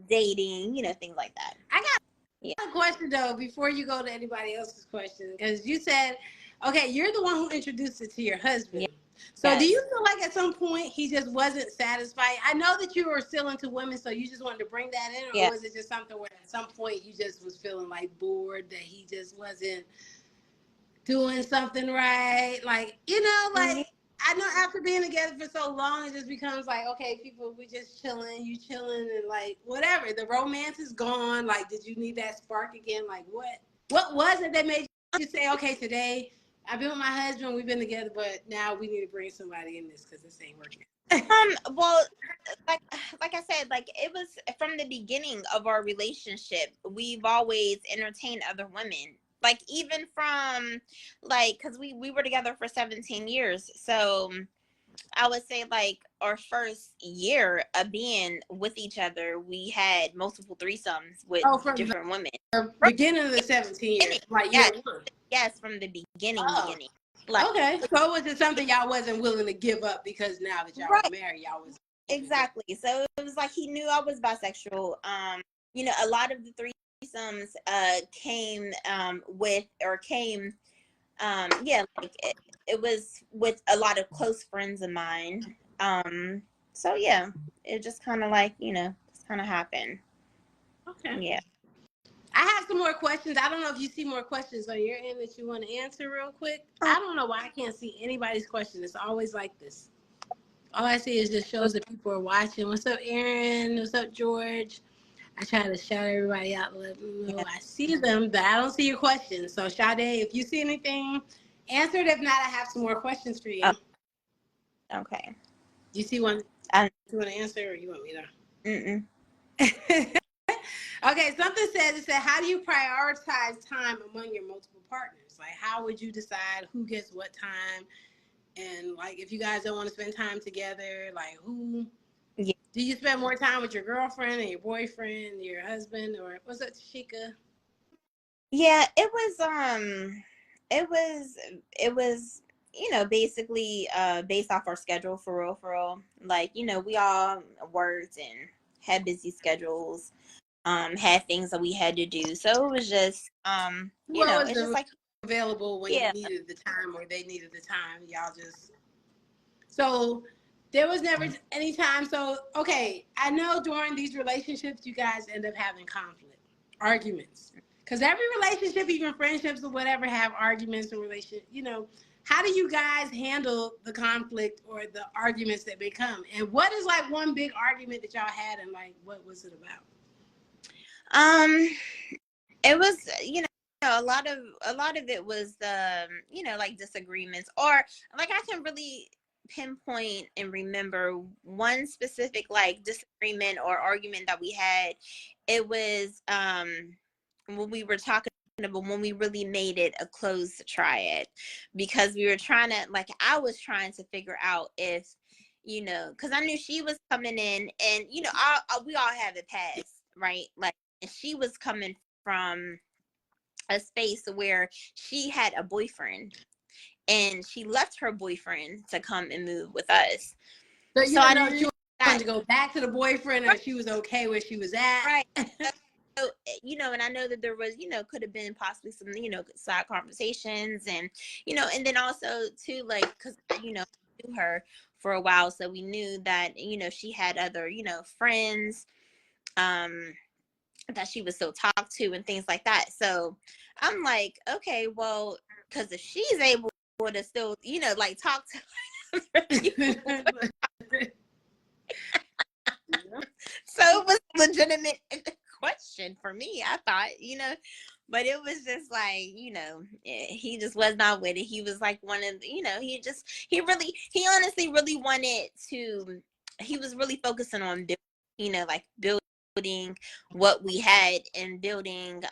Speaker 2: dating, things like that.
Speaker 1: I got a question though, before you go to anybody else's question, because you said, okay, you're the one who introduced it to your husband. Yeah. So do you feel like at some point he just wasn't satisfied? I know that you were still into women, so you just wanted to bring that in, or was it just something where at some point you just was feeling like bored, that he just wasn't doing something right? Like, I know after being together for so long, it just becomes like, okay, people, we just chilling, you chilling, and like, whatever. The romance is gone. Like, did you need that spark again? Like, what was it that made you say, okay, today I've been with my husband, we've been together, but now we need to bring somebody in this because this ain't working?
Speaker 2: Well, like I said, like it was from the beginning of our relationship, we've always entertained other women. Like even from because we were together for 17 years. So I would say like our first year of being with each other, we had multiple threesomes with different women.
Speaker 1: Beginning of the 17 years. Like
Speaker 2: yes, from the beginning.
Speaker 1: Like, okay. So was it something y'all wasn't willing to give up because now that y'all were married, y'all was
Speaker 2: exactly. So it was like he knew I was bisexual. A lot of the threesomes came it was with a lot of close friends of mine. So yeah, it just kind of like just kind of happened.
Speaker 1: Okay.
Speaker 2: Yeah.
Speaker 1: I have some more questions. I don't know if you see more questions on your end that you want to answer real quick. I don't know why I can't see anybody's question. It's always like this. All I see is just shows that people are watching. What's up, Aaron? What's up, George? I try to shout everybody out, let them know I see them, but I don't see your questions. So, Sade, if you see anything, answer it. If not, I have some more questions for you.
Speaker 2: Okay.
Speaker 1: Do you see one? You want to answer, or you want me to? Okay, something says, it said, how do you prioritize time among your multiple partners? Like, how would you decide who gets what time? And, like, if you guys don't want to spend time together, like, who? Yeah. Do you spend more time with your girlfriend and your boyfriend, your husband, or what's up, Tashika?
Speaker 2: Yeah, it was, basically based off our schedule for real. Like, we all worked and had busy schedules. Had things that we had to do, so it was just it's just like
Speaker 1: available when you needed the time or they needed the time. Y'all just. So there was never any time. So, okay, I know during these relationships, you guys end up having conflict, arguments. Because every relationship, even friendships or whatever, have arguments or relationships. You know, how do you guys handle the conflict or the arguments that may come? And what is like one big argument that y'all had, and like what was it about?
Speaker 2: It was, a lot of it was like disagreements, or like I can really pinpoint and remember one specific like disagreement or argument that we had. It was when we were talking about when we really made it a closed triad, because we were trying to, like, I was trying to figure out if, because I knew she was coming in, and we all have a past, right? Like, and she was coming from a space where she had a boyfriend, and she left her boyfriend to come and move with us.
Speaker 1: So you don't know she wanted to go back to the boyfriend, or she was okay where she was at.
Speaker 2: Right. So, and I know that there was, could have been possibly some, side conversations, and, and then also too, like, because, knew her for a while. So we knew that, she had other, friends, that she would still talk to and things like that. So I'm like, okay, well, because if she's able to still, like, talk to other people. So it was a legitimate question for me, I thought, but it was just like, he just was not with it. He was like one of, he honestly really wanted to, he was really focusing on building what we had, and building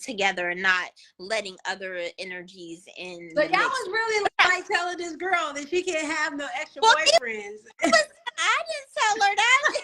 Speaker 2: together, and not letting other energies in.
Speaker 1: So y'all was really like telling this girl that she can't have no extra boyfriends.
Speaker 2: I didn't tell her that.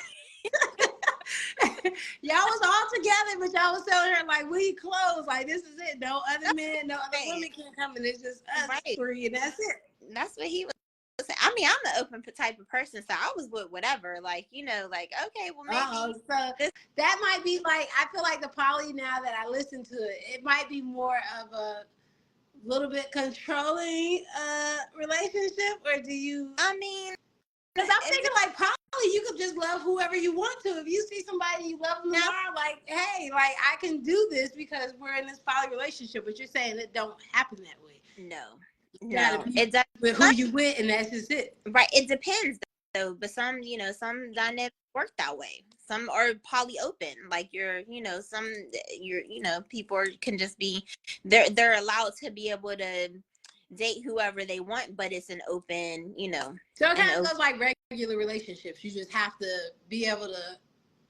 Speaker 1: Y'all was all together, but y'all was telling her, like, we close, like, this is it. No other men, no other women can come, and it's just us three, and that's it.
Speaker 2: That's what he was saying. I mean, I'm an open type of person, so I was with whatever. Like, like, okay, well, maybe.
Speaker 1: So that might be like, I feel like the poly, now that I listen to it, it might be more of a little bit controlling relationship, or do you?
Speaker 2: I mean,
Speaker 1: because I'm thinking like poly, you could just love whoever you want to. If you see somebody you love them tomorrow, like, hey, like, I can do this because we're in this poly relationship. But you're saying it don't happen that way.
Speaker 2: No,
Speaker 1: it does with who you with, and that's just it.
Speaker 2: Right. It depends though. But some, some dynamics work that way. Some are poly open, like people can just be, they're allowed to be able to date whoever they want, but it's an open,
Speaker 1: So it kind of goes like regular relationships. You just have to be able to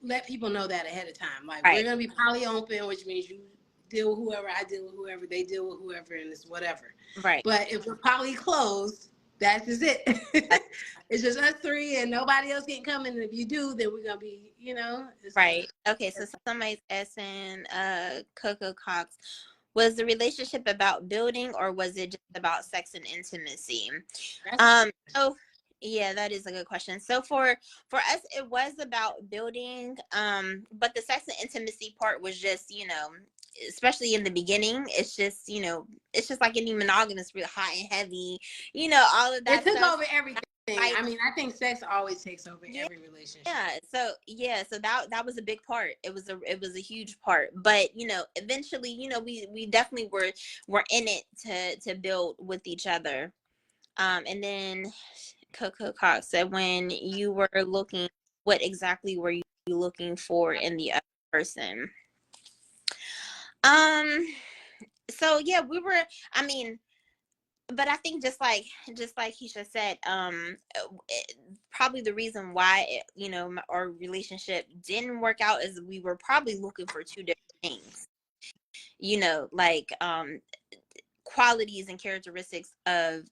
Speaker 1: let people know that ahead of time. Like, we're going to be poly open, which means you deal with whoever, I deal with whoever, they deal with whoever, and it's whatever.
Speaker 2: Right.
Speaker 1: But if we're poly closed, that's just it. It's just us three, and nobody else can come in. And if you do, then we're going to be,
Speaker 2: Right. Okay, so somebody's asking, Coco Cox, was the relationship about building, or was it just about sex and intimacy? So yeah, that is a good question. So for us, it was about building, but the sex and intimacy part was just, especially in the beginning, it's just, it's just like any monogamous, real hot and heavy, all of that.
Speaker 1: It took over everything. I mean, I think sex always takes over every relationship.
Speaker 2: So that was a big part. It was a huge part. But eventually, we definitely were in it to build with each other. And then Coco Cox said, when you were looking, what exactly were you looking for in the other person? So yeah, we were. I mean. But I think just like Keisha said, probably the reason why our relationship didn't work out is we were probably looking for two different things, like qualities and characteristics of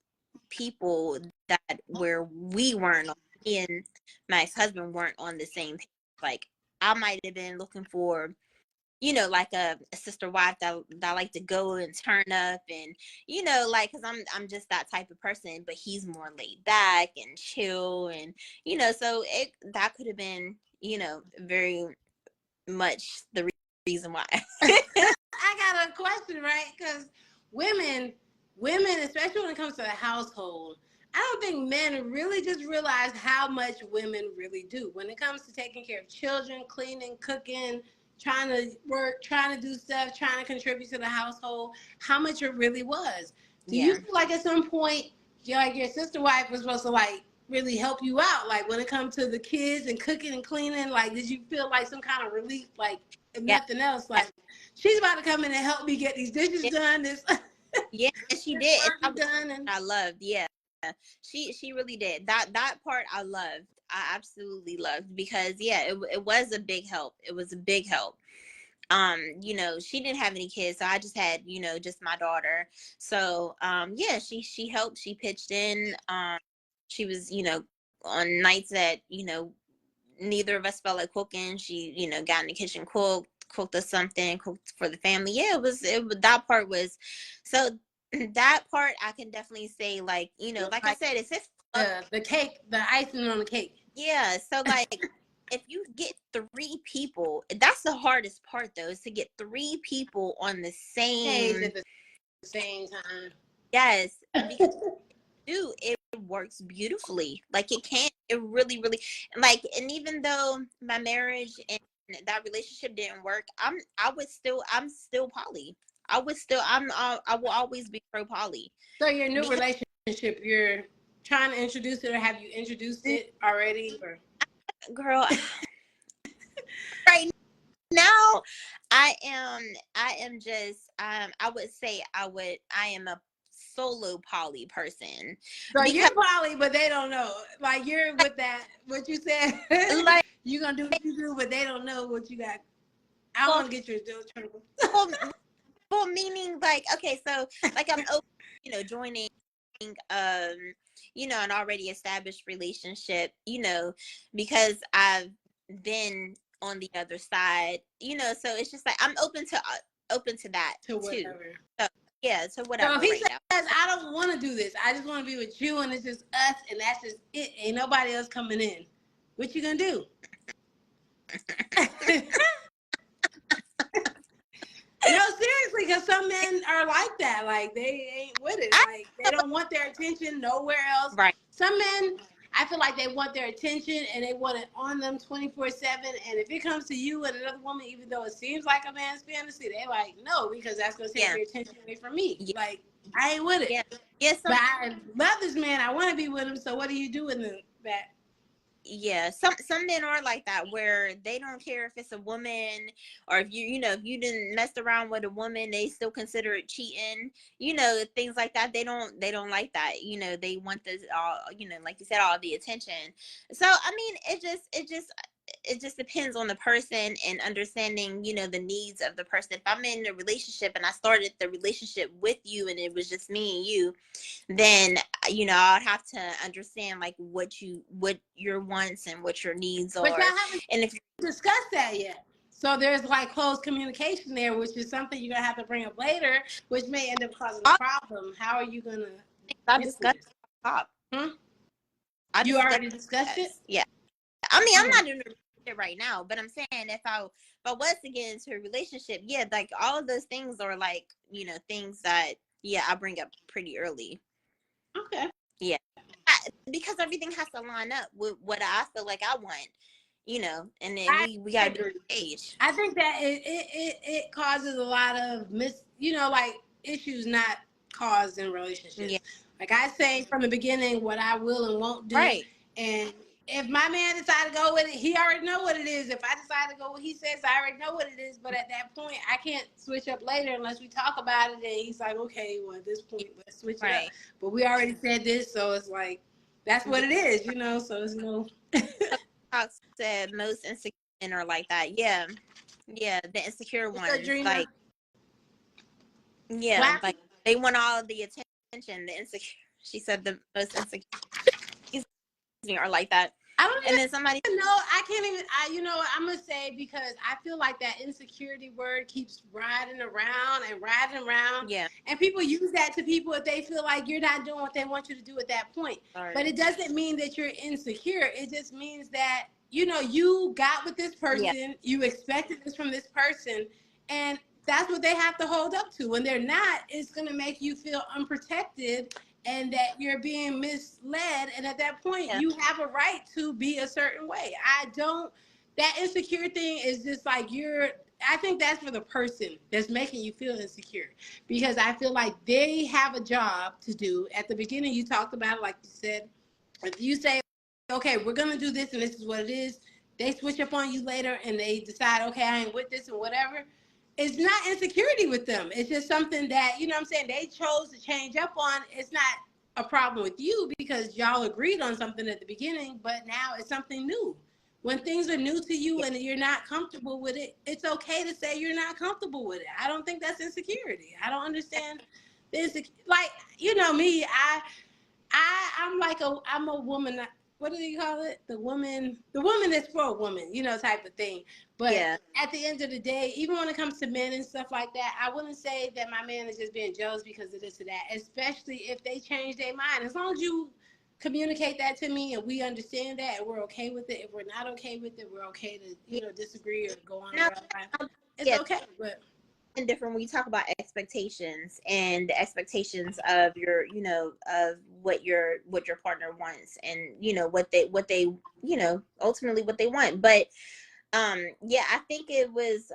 Speaker 2: people that where we weren't, me and my ex-husband weren't on the same page. Like, I might have been looking for, like a sister wife that like to go and turn up, and like, because I'm just that type of person, but he's more laid back and chill, and so that could have been very much the reason why.
Speaker 1: I got a question, right? Because women, especially when it comes to the household, I don't think men really just realize how much women really do when it comes to taking care of children, cleaning, cooking, trying to work, trying to do stuff, trying to contribute to the household, how much it really was. Do you
Speaker 2: Yeah.
Speaker 1: feel like at some point, like your sister wife was supposed to like really help you out, like when it comes to the kids and cooking and cleaning? Like, did you feel like some kind of relief, like if
Speaker 2: Yeah.
Speaker 1: nothing else, like she's about to come in and help me get these dishes
Speaker 2: Yeah.
Speaker 1: done, this
Speaker 2: Yeah, she
Speaker 1: this
Speaker 2: did. And
Speaker 1: laundry done, and
Speaker 2: I loved. Yeah. She really did. That part I loved. I absolutely loved because yeah, it was a big help. It was a big help. You know, she didn't have any kids, so I just had, you know, just my daughter. So yeah, she helped, she pitched in. She was, you know, on nights that, you know, neither of us felt like cooking, she, you know, got in the kitchen, cooked us something, cooked for the family. Yeah, that part was so that part I can definitely say, like, you know, like I
Speaker 1: like
Speaker 2: said, it's if
Speaker 1: the cake, the icing on the cake.
Speaker 2: yeah, so like if you get three people, that's the hardest part though, is to get three people on the
Speaker 1: Page
Speaker 2: same.
Speaker 1: at the same time.
Speaker 2: Yes, because it works beautifully. Like it can, it really, really, like, and even though my marriage and that relationship didn't work, I'm still poly. I will always be pro poly
Speaker 1: So your new
Speaker 2: because
Speaker 1: relationship, you're trying to introduce it, or have you introduced it already? Or
Speaker 2: girl, right now I am just I would say I am a solo poly person
Speaker 1: so you're
Speaker 2: because
Speaker 1: poly, but they don't know. Like you're with that, what you said.
Speaker 2: like
Speaker 1: You're gonna do what you do, but they don't know what you got. I don't
Speaker 2: well,
Speaker 1: want to get you in trouble.
Speaker 2: well, well meaning like okay, so like I'm open, you know, joining um you know, an already established relationship, you know, because I've been on the other side, you know, so it's just like I'm open to that
Speaker 1: To
Speaker 2: too.
Speaker 1: whatever.
Speaker 2: So yeah, so
Speaker 1: So if
Speaker 2: whatever
Speaker 1: he
Speaker 2: right
Speaker 1: says,
Speaker 2: now.
Speaker 1: I don't want to do this, I just want to be with you, and it's just us, and that's just it, ain't nobody else coming in, what you gonna do? No, seriously, because some men are like that. Like they ain't with it. Like they don't want their attention nowhere else.
Speaker 2: Right.
Speaker 1: Some men, I feel like they want their attention and they want it on them 24/7. And if it comes to you and another woman, even though it seems like a man's fantasy, they like no, because that's gonna take
Speaker 2: Yeah.
Speaker 1: your attention away from me.
Speaker 2: Yeah.
Speaker 1: Like I ain't with it.
Speaker 2: Yeah. Yeah.
Speaker 1: But I love this man. I want to be with him. So what do you do with that?
Speaker 2: Yeah, some men are like that where they don't care if it's a woman or if you know, if you didn't mess around with a woman, they still consider it cheating, you know, things like that. They don't like that, you know, they want this all, you know, like you said, all the attention. So I mean, it just depends on the person and understanding, you know, the needs of the person. If I'm in a relationship and I started the relationship with you and it was just me and you, then you know, I'd have to understand like what your wants and what your needs
Speaker 1: But y'all
Speaker 2: are.
Speaker 1: haven't
Speaker 2: And if
Speaker 1: discussed that yet. So there's like closed communication there, which is something you're gonna have to bring up later, which may end up causing a
Speaker 2: all
Speaker 1: problem. How are you gonna
Speaker 2: I
Speaker 1: deal with
Speaker 2: discussed
Speaker 1: this?
Speaker 2: top,
Speaker 1: Hmm?
Speaker 2: I
Speaker 1: You
Speaker 2: discussed
Speaker 1: already discussed it?
Speaker 2: this. Yeah. I mean, I'm
Speaker 1: Hmm.
Speaker 2: not in a relationship right now, but I'm saying if I was to get into a relationship, yeah, like all of those things are like, you know, things that yeah, I bring up pretty early.
Speaker 1: Okay.
Speaker 2: Yeah. Because everything has to line up with what I feel like I want, you know, and then
Speaker 1: I
Speaker 2: we gotta be
Speaker 1: agree.
Speaker 2: age.
Speaker 1: I think that it causes a lot of like issues not caused in
Speaker 2: Yeah.
Speaker 1: relationships. Like I say from the beginning what I will and won't do,
Speaker 2: Right.
Speaker 1: and if my man decides to go with it, he already know what it is. If I decide to go what he says, I already know what it is. But at that point, I can't switch up later unless we talk about it. And he's like, okay, well at this point, let's switch it up.
Speaker 2: Right.
Speaker 1: But we already said this, so it's like that's what
Speaker 2: Yeah.
Speaker 1: it is, you know. So it's no.
Speaker 2: Talk said most insecure men are like that. Yeah. Yeah. The insecure
Speaker 1: What's up,
Speaker 2: ones.
Speaker 1: Dreamer?
Speaker 2: Like, yeah,
Speaker 1: Black.
Speaker 2: like they want all of the attention. The insecure she said the most insecure are like that.
Speaker 1: I don't
Speaker 2: And then somebody
Speaker 1: even know. I can't even. You know what I'm gonna say, because I feel like that insecurity word keeps riding around and riding around,
Speaker 2: yeah.
Speaker 1: and people use that to people if they feel like you're not doing what they want you to do at that point. But
Speaker 2: Sorry.
Speaker 1: it doesn't mean that you're insecure. It just means that you got with this
Speaker 2: Yeah.
Speaker 1: person, you expected this from this person, and that's what they have to hold up to. When they're not, it's gonna make you feel unprotected and that you're being misled. And at that point,
Speaker 2: Yeah.
Speaker 1: you have a right to be a certain way. I don't, that insecure thing is just like I think that's for the person that's making you feel insecure, because I feel like they have a job to do. At the beginning, you talked about it, like you said, if you say, okay, we're going to do this and this is what it is, they switch up on you later and they decide, okay, I ain't with this and whatever. It's not insecurity with them. It's just something that, you know what I'm saying, they chose to change up on. It's not a problem with you because y'all agreed on something at the beginning, but now it's something new. When things are new to you
Speaker 2: Yeah.
Speaker 1: and you're not comfortable with it, it's okay to say you're not comfortable with it. I don't think that's insecurity. I don't understand this. Like, you know me, I'm a woman. What do you call it? The woman that's for a woman, you know, type of thing. But
Speaker 2: Yeah.
Speaker 1: at the end of the day, even when it comes to men and stuff like that, I wouldn't say that my man is just being jealous because of this or that. Especially if they change their mind. As long as you communicate that to me and we understand that and we're okay with it. If we're not okay with it, we're okay to, you
Speaker 2: Yeah.
Speaker 1: know, disagree or go on
Speaker 2: No,
Speaker 1: our life. It's
Speaker 2: yeah,
Speaker 1: okay. But
Speaker 2: and different when you talk about expectations and the expectations of your, you know, of what your partner wants, and you know what they you know, ultimately what they want. But yeah, I think it was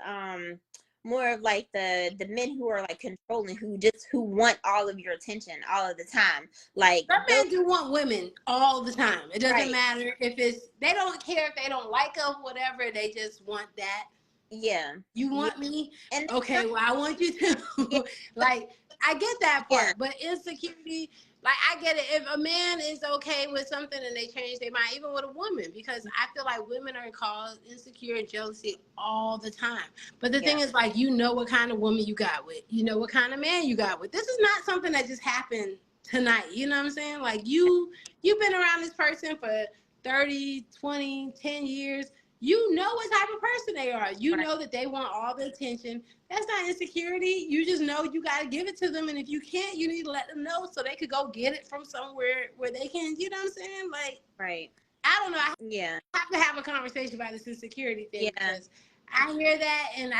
Speaker 2: more of like the men who are like controlling, who want all of your attention all of the time, like
Speaker 1: some
Speaker 2: those.
Speaker 1: men do want women all the time. It doesn't
Speaker 2: Right.
Speaker 1: matter if it's, they don't care if they don't like them, whatever. They just want that.
Speaker 2: Yeah.
Speaker 1: You
Speaker 2: Yeah.
Speaker 1: want me?
Speaker 2: And
Speaker 1: Okay, well, I want you
Speaker 2: yeah.
Speaker 1: to. Like, I get that
Speaker 2: Yeah.
Speaker 1: part, but insecurity, like, I get it. If a man is okay with something and they change their mind, even with a woman, because I feel like women are caused insecure and jealousy all the time. But the
Speaker 2: Yeah.
Speaker 1: thing is, like, you know what kind of woman you got with, you know what kind of man you got with. This is not something that just happened tonight. You know what I'm saying? Like, you've been around this person for 30, 20, 10 years. You know what type of person they are. You
Speaker 2: Right.
Speaker 1: know that they want all the attention. That's not insecurity. You just know you got to give it to them. And if you can't, you need to let them know so they could go get it from somewhere where they can, you know what I'm saying? Like,
Speaker 2: Right.
Speaker 1: I don't know. I
Speaker 2: Yeah.
Speaker 1: have to have a conversation about this insecurity thing
Speaker 2: Yeah.
Speaker 1: because I hear that and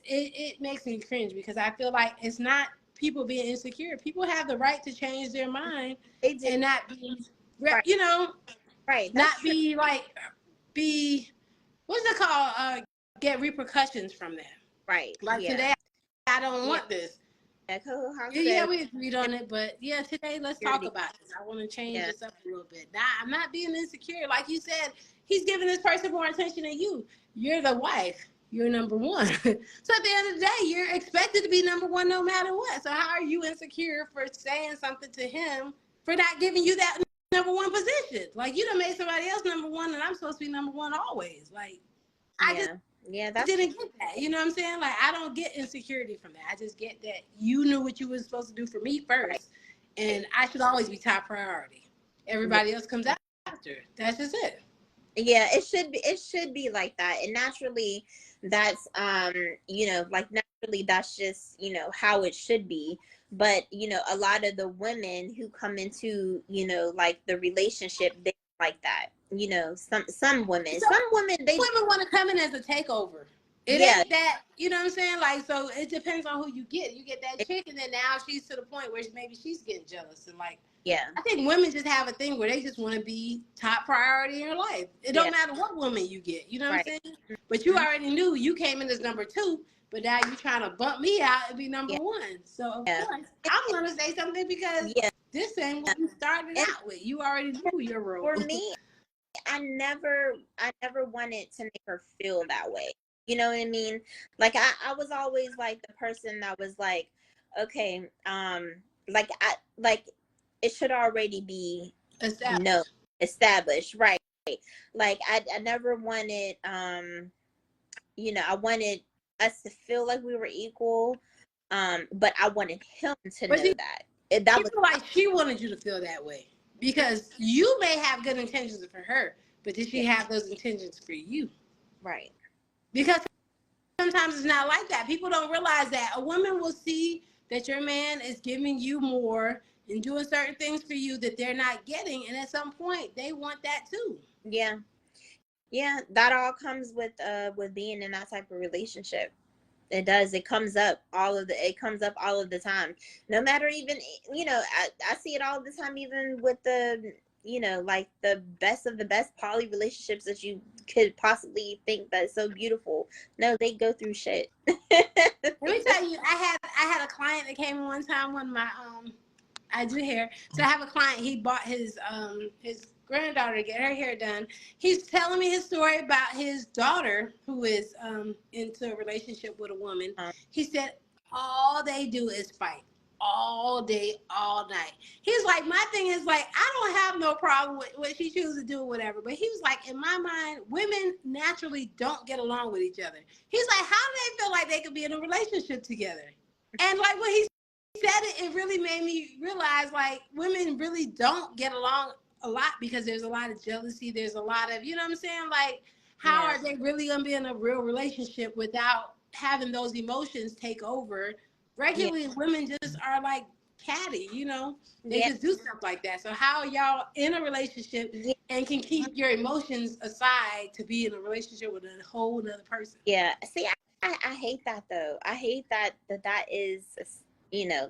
Speaker 1: it makes me cringe because I feel like it's not people being insecure. People have the right to change their mind
Speaker 2: They do.
Speaker 1: and not be,
Speaker 2: Right.
Speaker 1: you know,
Speaker 2: Right. That's
Speaker 1: not
Speaker 2: true.
Speaker 1: be like, be, what's it called? Get repercussions from that.
Speaker 2: Right.
Speaker 1: Like
Speaker 2: Yeah.
Speaker 1: today, I don't
Speaker 2: Yeah.
Speaker 1: want this.
Speaker 2: Echo Hawk
Speaker 1: Yeah,
Speaker 2: said
Speaker 1: we agreed on it, but yeah, today let's talk
Speaker 2: security.
Speaker 1: about this. I want to change
Speaker 2: Yeah.
Speaker 1: this up a little bit. Now, I'm not being insecure. Like you said, he's giving this person more attention than you. You're the wife. You're number one. So at the end of the day, you're expected to be number one no matter what. So how are you insecure for saying something to him for not giving you that number one position? Like you done made somebody else number one, and I'm supposed to be number one always. Like I just
Speaker 2: Yeah. Yeah. That's true.
Speaker 1: didn't get that. You know what I'm saying? Like I don't get insecurity from that. I just get that you knew what you were supposed to do for me
Speaker 2: Right.
Speaker 1: first, and I should always be top priority.
Speaker 2: Yeah.
Speaker 1: Everybody else comes after. That's just it.
Speaker 2: Yeah, it should be, it should be like that. And naturally that's you know, like naturally that's just, you know, how it should be. But you know, a lot of the women who come into, you know, like the relationship, they like that. You know,
Speaker 1: So
Speaker 2: some women they,
Speaker 1: women want to come in as a takeover. It
Speaker 2: yeah,
Speaker 1: ain't that, you know what I'm saying? Like, so it depends on who you get. You get that
Speaker 2: it-
Speaker 1: chick, and then now she's to the point where maybe she's getting jealous. And like,
Speaker 2: yeah,
Speaker 1: I think women just have a thing where they just want to be top priority in your life. It don't
Speaker 2: yeah,
Speaker 1: matter what woman you get, you know what I'm
Speaker 2: right.
Speaker 1: saying? But you
Speaker 2: Mhm.
Speaker 1: already knew you came in as number two, but now you trying to bump me out and be number
Speaker 2: Yeah,
Speaker 1: one. So of
Speaker 2: yeah,
Speaker 1: course, I'm gonna say something because
Speaker 2: yeah.
Speaker 1: this ain't what you started
Speaker 2: And
Speaker 1: out with. You already knew your
Speaker 2: for
Speaker 1: role.
Speaker 2: me, I never wanted to make her feel that way. You know what I mean? Like I was always like the person that was like, okay, like it should already be no
Speaker 1: Established.
Speaker 2: established, right? Like I never wanted you know, I wanted us to feel like we were equal. But I wanted him to
Speaker 1: But
Speaker 2: know
Speaker 1: see,
Speaker 2: that. That
Speaker 1: she
Speaker 2: was
Speaker 1: feel like she wanted you to feel that way because you may have good intentions for her, but did
Speaker 2: yeah,
Speaker 1: she have those intentions for you?
Speaker 2: right.
Speaker 1: Because sometimes it's not like that. People don't realize that a woman will see that your man is giving you more and doing certain things for you that they're not getting, and at some point they want that too.
Speaker 2: Yeah. Yeah, that all comes with being in that type of relationship. It does. It comes up all of the time. No matter even, I see it all the time, even with the, like the best of the best poly relationships that you could possibly think that's so beautiful. No, they go through shit.
Speaker 1: Let me tell you, I had a client that came in one time when my I do hair. So I have a client, he bought his granddaughter to get her hair done. He's telling me his story about his daughter who is into a relationship with a woman. He said all they do is fight. All day, all night. He's like, my thing is like, I don't have no problem with what she chooses to do or whatever. But he was like, in my mind, women naturally don't get along with each other. He's like, how do they feel like they could be in a relationship together? And like when he said it, it really made me realize like women really don't get along a lot because there's a lot of jealousy. There's a lot of, you know what I'm saying? Like, how are they really going to be in a real relationship without having those emotions take over? Regularly, women just are like catty, they just do stuff like that. So how are y'all in a relationship and can keep your emotions aside to be in a relationship with a whole other person?
Speaker 2: Yeah. See, I hate that though. I hate that is,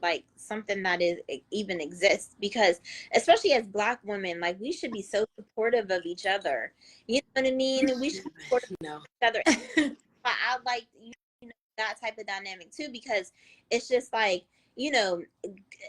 Speaker 2: like something that is even exists, because especially as Black women, like we should be so supportive of each other. You know what I mean? We should be supportive of each other. I like that type of dynamic too, because it's just like,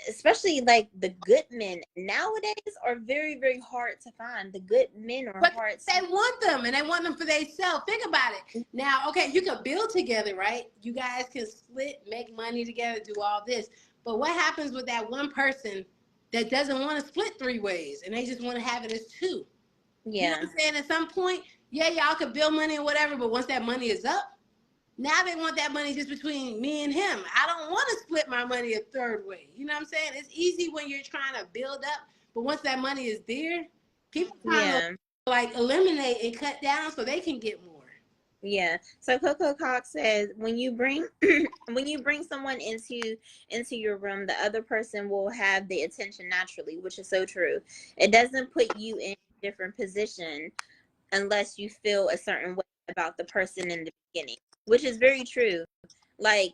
Speaker 2: especially like the good men nowadays are very, very hard to find. The good men are hard.
Speaker 1: They want them, and they want them for themselves. Think about it. Now, okay, you can build together, right? You guys can split, make money together, do all this. But what happens with that one person that doesn't want to split 3 ways and they just want to have it as 2?
Speaker 2: Yeah.
Speaker 1: You know what I'm saying? At some point, y'all could build money or whatever, but once that money is up, now they want that money just between me and him. I don't want to split my money a 3rd way. You know what I'm saying? It's easy when you're trying to build up, but once that money is there, people trying to like eliminate and cut down so they can get more.
Speaker 2: Yeah. So Coco Cox says when you bring someone into your room, the other person will have the attention naturally, which is so true. It doesn't put you in a different position unless you feel a certain way about the person in the beginning, which is very true. Like,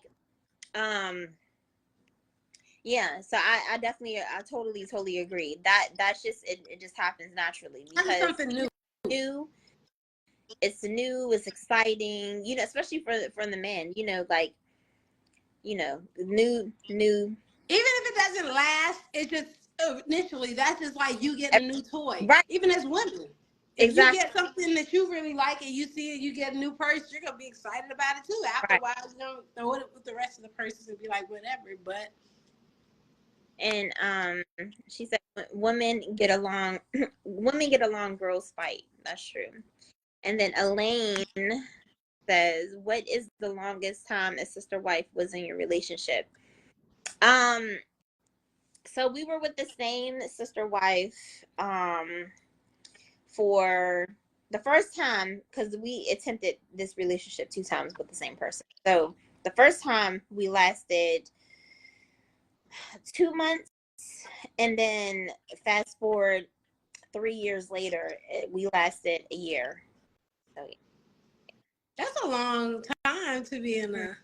Speaker 2: yeah, so I definitely, I totally agree. That's just, it just happens naturally because
Speaker 1: that's something new.
Speaker 2: It's new, it's exciting, especially for the men, like, new. Even
Speaker 1: if it doesn't last, it's just initially, that's just like you getting a new toy.
Speaker 2: Right.
Speaker 1: Even as women. If you get something that you really like and you see it, you get a new purse, you're going to be excited about it too. After a while, you don't throw it with the rest of the purses and be like, whatever. But.
Speaker 2: And she said, women get along, girls fight. That's true. And then Elaine says, what is the longest time a sister wife was in your relationship? So we were with the same sister wife for the first time, because we attempted this relationship 2 times with the same person. So the first time we lasted 2 months, and then fast forward 3 years later, we lasted a year. So
Speaker 1: yeah. That's a long time to be in a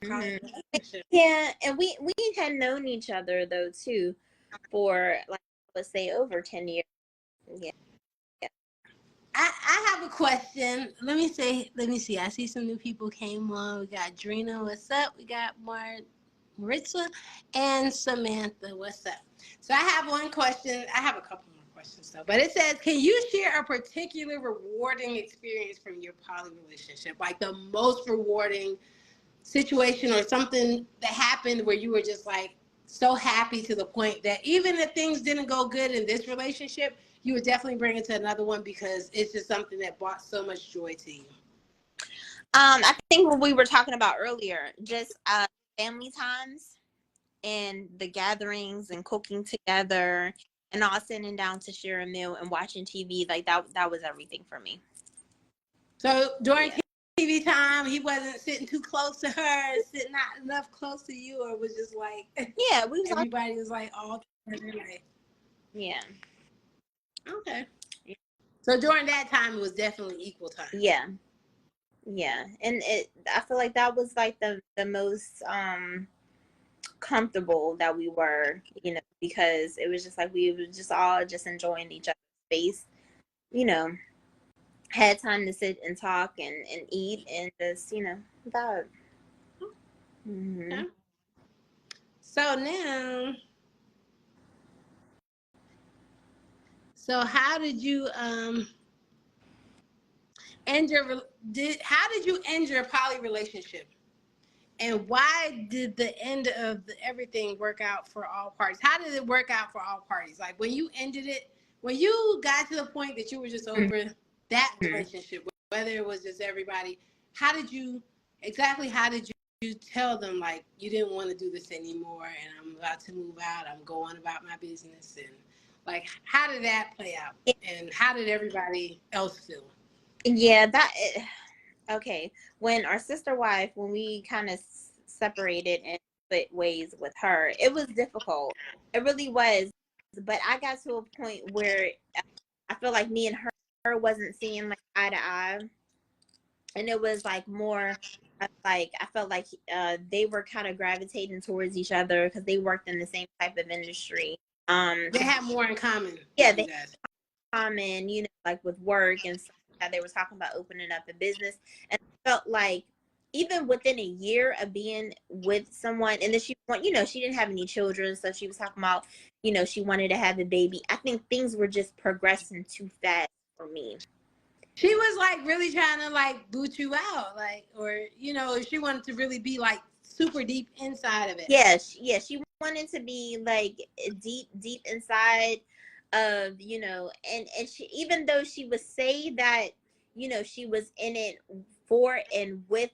Speaker 1: relationship.
Speaker 2: Yeah, and we had known each other though too for, like, let's say over 10 years. Yeah.
Speaker 1: I have a question. Let me see. I see some new people came on. We got Drina, what's up? We got Maritza and Samantha, what's up? So I have one question. I have a couple more questions though. But it says, can you share a particular rewarding experience from your poly relationship? Like the most rewarding situation or something that happened where you were just like so happy to the point that even if things didn't go good in this relationship, you would definitely bring it to another one because it's just something that brought so much joy to you.
Speaker 2: I think what we were talking about earlier, just family times and the gatherings and cooking together and all sitting down to share a meal and watching TV, like that was everything for me.
Speaker 1: So during TV time, he wasn't sitting too close to her, sitting not enough close to you, or was just like,
Speaker 2: yeah, we was
Speaker 1: everybody was like all together, like,
Speaker 2: yeah.
Speaker 1: Okay. So during that time, it was definitely equal time.
Speaker 2: Yeah. Yeah, and I feel like that was like the most comfortable that we were, because it was just like we were just all just enjoying each other's space, you know, had time to sit and talk and eat and just, vibe. Mm-hmm.
Speaker 1: Okay. So now, how did you end your how did you end your poly relationship? And why did the end of everything work out for all parties? How did it work out for all parties? Like when you ended it, when you got to the point that you were just over that relationship, whether it was just everybody, how did you tell them like you didn't want to do this anymore and I'm about to move out, I'm going about my business, and like how did that play out? And how did everybody else feel?
Speaker 2: Yeah, okay. When our sister wife, when we kind of separated and split ways with her, it was difficult. It really was. But I got to a point where I feel like me and her wasn't seeing like eye to eye, and it was like more like I felt like they were kind of gravitating towards each other because they worked in the same type of industry.
Speaker 1: They had more in common
Speaker 2: Yeah,
Speaker 1: with you
Speaker 2: they
Speaker 1: guys.
Speaker 2: common, like with work and stuff that they were talking about opening up a business. And I felt like even within a year of being with someone, and then she didn't have any children, so she was talking about, she wanted to have a baby. I think things were just progressing too fast for me.
Speaker 1: She was like really trying to like boot you out, like, or she wanted to really be like super deep inside of it.
Speaker 2: Yeah, she wanted to be like deep, deep inside of, and she, even though she would say that, she was in it for and with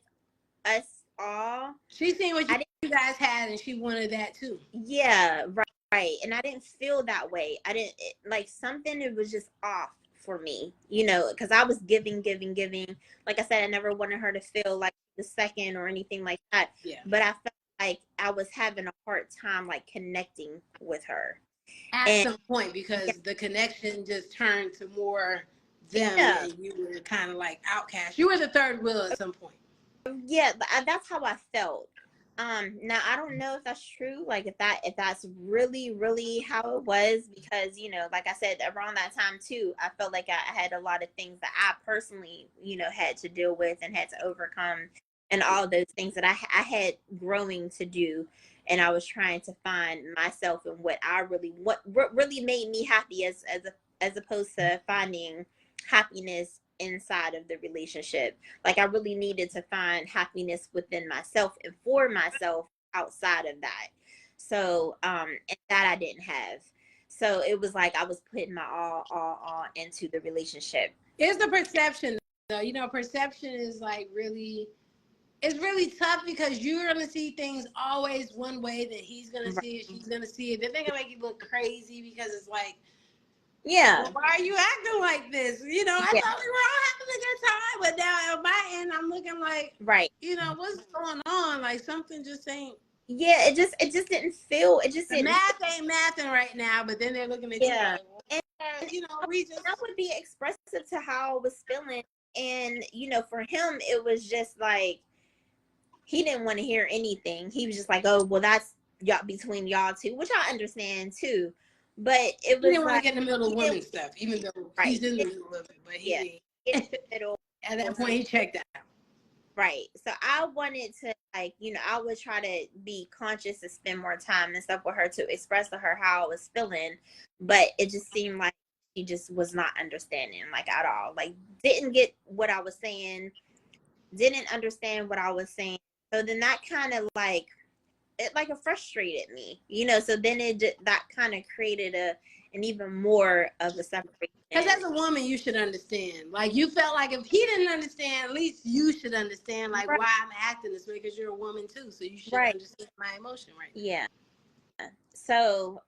Speaker 2: us all.
Speaker 1: She seen what
Speaker 2: I didn't,
Speaker 1: you guys had, and she wanted that too.
Speaker 2: yeah, right. And I didn't feel that way. I didn't like something. It was just off for me, because I was giving, giving, giving. Like I said, I never wanted her to feel like the second or anything like that.
Speaker 1: Yeah.
Speaker 2: But I felt like I was having a hard time like connecting with her
Speaker 1: At
Speaker 2: and
Speaker 1: some point, because the connection just turned to more them,
Speaker 2: yeah.
Speaker 1: and you were kind of like outcast. You were the third wheel at some point.
Speaker 2: Yeah, that's how I felt. Now I don't know if that's true, like if that's really really how it was, because like I said, around that time too, I felt like I had a lot of things that I personally had to deal with and had to overcome, and all those things that I had growing to do, and I was trying to find myself and what really made me happy, as opposed to finding happiness inside of the relationship. Like I really needed to find happiness within myself and for myself outside of that. So and that I didn't have. So it was like I was putting my all into the relationship.
Speaker 1: It's the perception, though. Perception is like really, it's really tough because you're gonna see things always one way, that he's gonna
Speaker 2: Right.
Speaker 1: see it, she's gonna see it. Then they're gonna make you look crazy because it's like,
Speaker 2: Yeah.
Speaker 1: well, why are you acting like this? I
Speaker 2: Yeah.
Speaker 1: thought we were all having a good time, but now on my end, I'm looking like,
Speaker 2: Right.
Speaker 1: what's going on? Like something just ain't.
Speaker 2: Yeah, it just didn't feel, it just
Speaker 1: The
Speaker 2: didn't feel.
Speaker 1: math ain't mathing right now, but then they're looking at you
Speaker 2: Yeah.
Speaker 1: like, well,
Speaker 2: And,
Speaker 1: we just.
Speaker 2: and I would be expressive to how I was feeling. And for him it was just like he didn't want to hear anything. He was just like, "Oh, well, that's y'all between y'all two," which I understand too. But it
Speaker 1: He
Speaker 2: was
Speaker 1: didn't want to
Speaker 2: like
Speaker 1: get in the middle of
Speaker 2: he didn't,
Speaker 1: women stuff, even though
Speaker 2: right.
Speaker 1: he's in the middle of it, but
Speaker 2: Yeah,
Speaker 1: he
Speaker 2: get in
Speaker 1: didn't.
Speaker 2: the middle.
Speaker 1: At that point, he checked out.
Speaker 2: Right. So I wanted to like, I would try to be conscious to spend more time and stuff with her to express to her how I was feeling, but it just seemed like she just was not understanding like at all. Like didn't get what I was saying, didn't understand what I was saying. So then that kind of like it frustrated me, so then that kind of created an even more of a
Speaker 1: Because
Speaker 2: separation.
Speaker 1: as a woman, you should understand. Like, you felt like if he didn't understand, at least you should understand, like,
Speaker 2: Right.
Speaker 1: why I'm acting this way, because you're a woman too. So you should
Speaker 2: Right.
Speaker 1: understand my emotion right now.
Speaker 2: Yeah. So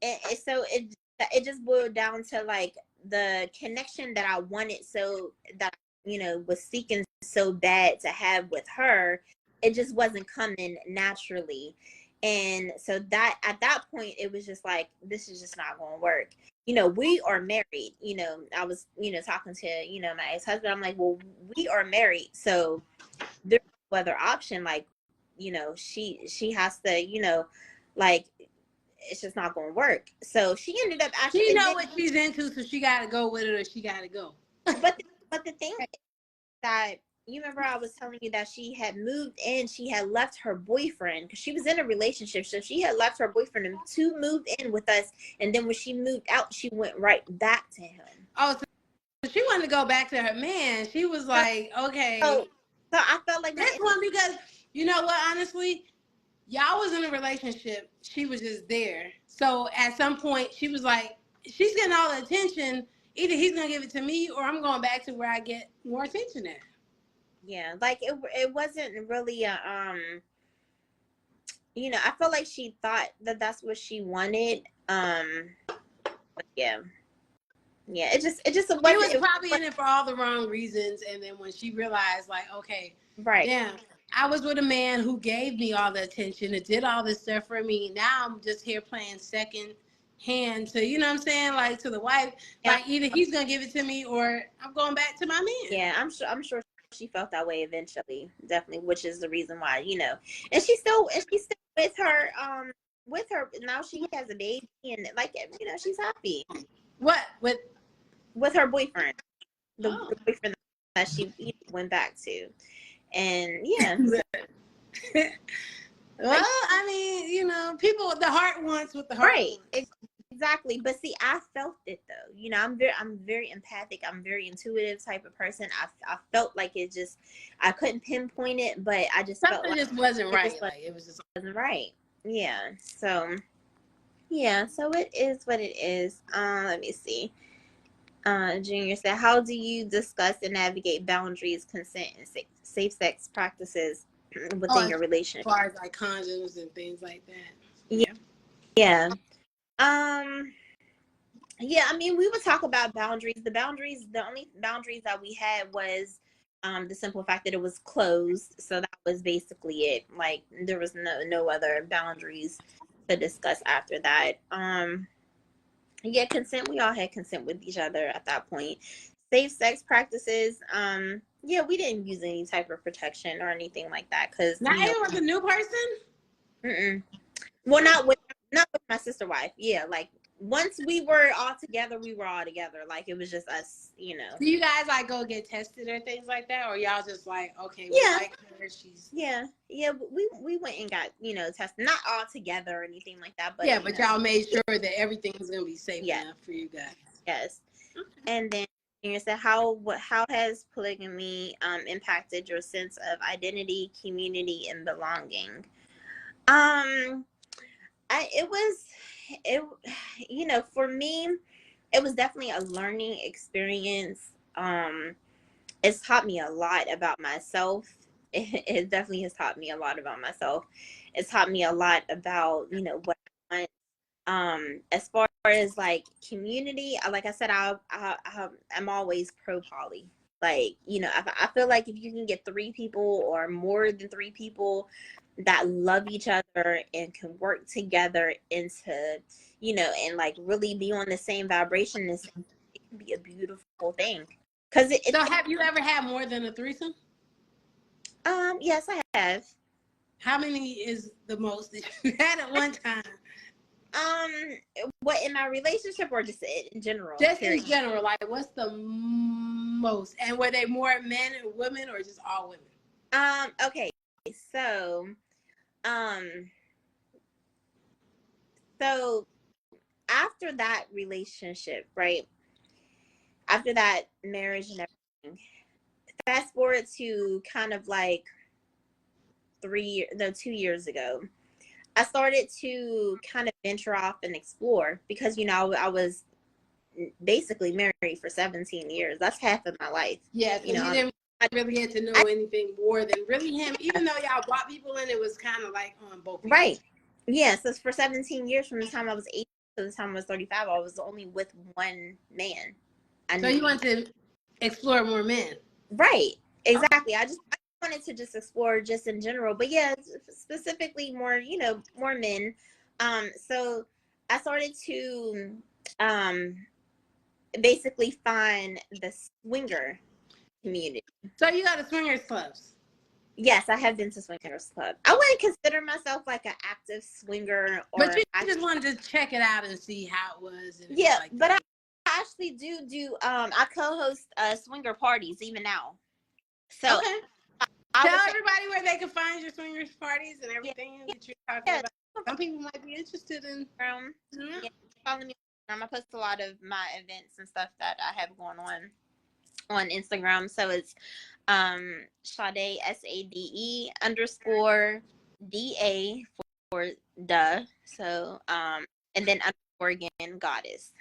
Speaker 2: it just boiled down to like the connection that I wanted, so that was seeking so bad to have with her. It just wasn't coming naturally. And so that at that point, it was just like, this is just not going to work. You know, we are married. You know, I was, you know, talking to, you know, my ex-husband. I'm like, well, we are married. So there's no other option. Like, you know, she has to, you know, like, it's just not going to work. So she ended up actually.
Speaker 1: She know what she's into, so she got to go with it, or she got to go.
Speaker 2: But the thing is that, you remember I was telling you that she had moved in, she had left her boyfriend because she was in a relationship. So she had left her boyfriend to move in with us. And then when she moved out, she went right back to him.
Speaker 1: Oh, so she wanted to go back to her man. She was like, okay.
Speaker 2: So I felt like
Speaker 1: this one, because you know what, honestly, y'all was in a relationship. She was just there. So at some point, she was like, she's getting all the attention. Either he's going to give it to me, or I'm going back to where I get more attention at.
Speaker 2: Yeah, like it wasn't really a, you know, I felt like she thought that that's what she wanted. But yeah. Yeah, it just wasn't.
Speaker 1: She was probably in it for all the wrong reasons. And then when she realized, like, okay,
Speaker 2: right.
Speaker 1: damn, I was with a man who gave me all the attention and did all this stuff for me. Now I'm just here playing second hand to, you know what I'm saying? Like, to the wife. Yeah. Like, either he's going to give it to me, or I'm going back to my man.
Speaker 2: Yeah, I'm sure she felt that way eventually. Definitely, which is the reason why, you know. And she's still with her now. She has a baby, and like, you know, she's happy.
Speaker 1: What
Speaker 2: with her boyfriend, the boyfriend that she went back to, and yeah.
Speaker 1: Well, I mean, you know, people, the heart wants what the heart wants.
Speaker 2: Exactly. But see, I felt it though. You know, I'm very empathic. I'm very intuitive type of person. I felt like it just, I couldn't pinpoint it, but I just
Speaker 1: something
Speaker 2: felt like
Speaker 1: just wasn't right. Like it was just
Speaker 2: wasn't right. Yeah. So yeah. So it is what it is. Let me see. Junior said, how do you discuss and navigate boundaries, consent, and safe sex practices within your relationship?
Speaker 1: As far as like condoms and things like that.
Speaker 2: Yeah. Yeah. Yeah, I mean, we would talk about boundaries. The only boundaries that we had was the simple fact that it was closed. So that was basically it. Like, there was no other boundaries to discuss after that. Yeah, consent. We all had consent with each other at that point. Safe sex practices. Yeah, we didn't use any type of protection or anything like that because
Speaker 1: not even with a new person.
Speaker 2: Well, not with my sister wife. Yeah, like once we were all together, we were all together. Like it was just us, you know.
Speaker 1: Do you guys like go get tested or things like that, or y'all just like, okay, we like her, she's
Speaker 2: we went and got, you know, tested, not all together or anything like that, but
Speaker 1: yeah, but y'all made sure that everything was gonna be safe enough for you guys.
Speaker 2: Yes. Okay. And then you said, how has polygamy impacted your sense of identity, community, and belonging? You know, for me, it was definitely a learning experience. It's taught me a lot about myself. It definitely has taught me a lot about myself. It's taught me a lot about, you know, what I want. As far as like community, like I said, I'm always pro poly. Like, you know, I feel like if you can get 3 people or more than 3 people that love each other and can work together into, you know, and like really be on the same vibration, it can be a beautiful thing.
Speaker 1: So have you ever had more than a threesome?
Speaker 2: Yes, I have.
Speaker 1: How many is the most that you had at one time?
Speaker 2: What, in my relationship or just in general?
Speaker 1: Just in general, like what's the most? And were they more men and women or just all women?
Speaker 2: Okay, so so after that relationship, right? After that marriage and everything, fast forward to kind of like 2 years ago, I started to kind of venture off and explore because, you know, I was basically married for 17 years. That's half of my life.
Speaker 1: Yeah, so you didn't really get to know anything more than really him. Even though y'all brought people in, it was kind of like on both people.
Speaker 2: Right. Yeah, so for 17 years, from the time I was 18 to the time I was 35, I was only with one man.
Speaker 1: So you want to explore more men.
Speaker 2: Right. Exactly. I just wanted to just explore just in general, but yeah, specifically more, more men. So I started to basically find the swinger community.
Speaker 1: So you got a swingers clubs?
Speaker 2: Yes, I have been to swingers club. I wouldn't consider myself like an active swinger,
Speaker 1: But
Speaker 2: or
Speaker 1: you
Speaker 2: I
Speaker 1: just wanted to check it out and see how it was. And
Speaker 2: yeah,
Speaker 1: like
Speaker 2: but I actually do I co-host swinger parties even now. So
Speaker 1: okay.
Speaker 2: I
Speaker 1: Tell
Speaker 2: would say,
Speaker 1: everybody where they can find your swingers parties and
Speaker 2: yeah,
Speaker 1: everything that you're talking
Speaker 2: yeah,
Speaker 1: about. Some people might be interested in.
Speaker 2: yeah, follow me. I post a lot of my events and stuff that I have going on Instagram. So it's Sade, SADE _ DA for duh. So and then underscore again goddess,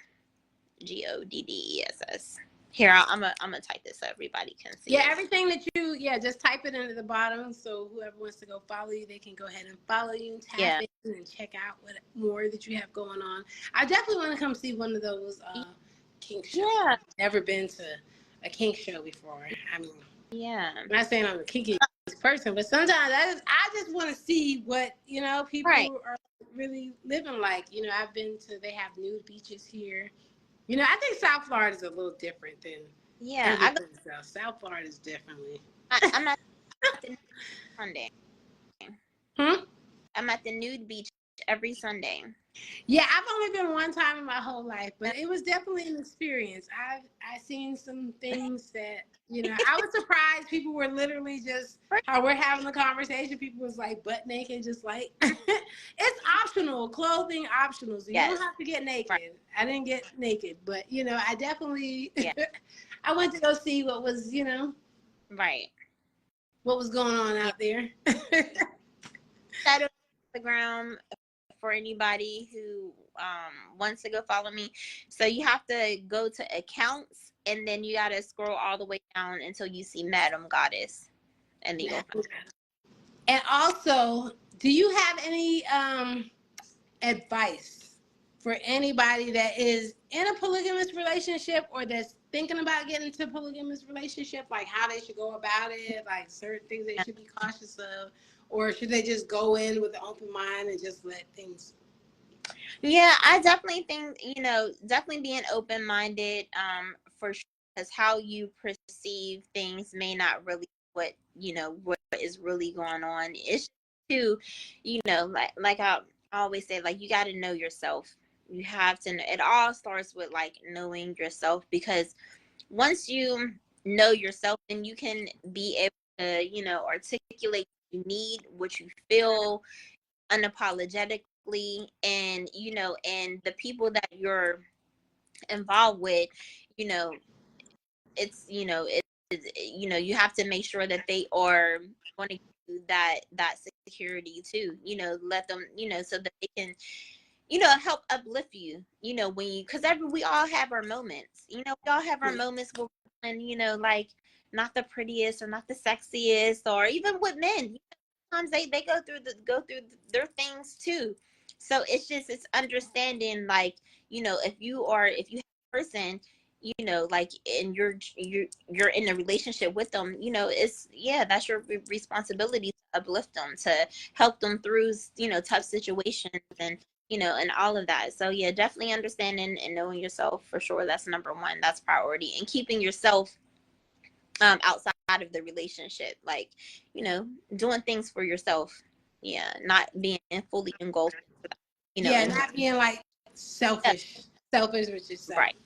Speaker 2: GODDESS. Here, I'm gonna type this so everybody can see.
Speaker 1: Yeah, everything that you, just type it into the bottom. So whoever wants to go follow you, they can go ahead and follow you and tap in and check out what more that you have going on. I definitely want to come see one of those kink shows.
Speaker 2: Yeah.
Speaker 1: I've never been to a kink show before. I mean,
Speaker 2: yeah.
Speaker 1: I'm not saying I'm a kinky person, but sometimes I just want to see what, people are really living like. I've been to, they have nude beaches here. I think South Florida is a little different than everything else. South Florida is definitely.
Speaker 2: I'm at the nude Sunday. I'm at the nude beach every Sunday.
Speaker 1: Yeah, I've only been one time in my whole life, but it was definitely an experience. I seen some things that, I was surprised people were literally just, how we're having a conversation, people was like butt naked, just like, it's optional, clothing optional, so you don't have to get naked. Right. I didn't get naked, but, I definitely, I went to go see what was,
Speaker 2: right,
Speaker 1: what was going on out there.
Speaker 2: That on Instagram for anybody who wants to go follow me. So you have to go to accounts, and then you got to scroll all the way down until you see Madam Goddess, and then go.
Speaker 1: And also, do you have any advice for anybody that is in a polygamous relationship or that's thinking about getting into a polygamous relationship, like how they should go about it, like certain things they should be cautious of, or should they just go in with an open mind and just let things?
Speaker 2: Yeah, I definitely think, definitely being open-minded, for sure, because how you perceive things may not really what is really going on. It's too, like I always say, like, you got to know yourself. You have to know. It all starts with like knowing yourself, because once you know yourself, then you can be able to, articulate what you need, what you feel unapologetically, and and the people that you're involved with, it's you have to make sure that they are going to give you that security too, let them, so that they can help uplift you, when you, because we all have our moments, we all have our moments where, and like, not the prettiest or not the sexiest, or even with men, sometimes they go through their things too. So it's understanding, like, if you have a person, like, and you're in a relationship with them, it's, that's your responsibility to uplift them, to help them through tough situations, and and all of that. So yeah, definitely understanding and knowing yourself, for sure. That's number one. That's priority. And keeping yourself outside of the relationship, like, doing things for yourself. Yeah, not being fully engulfed.
Speaker 1: Not being like selfish with yourself.
Speaker 2: Right.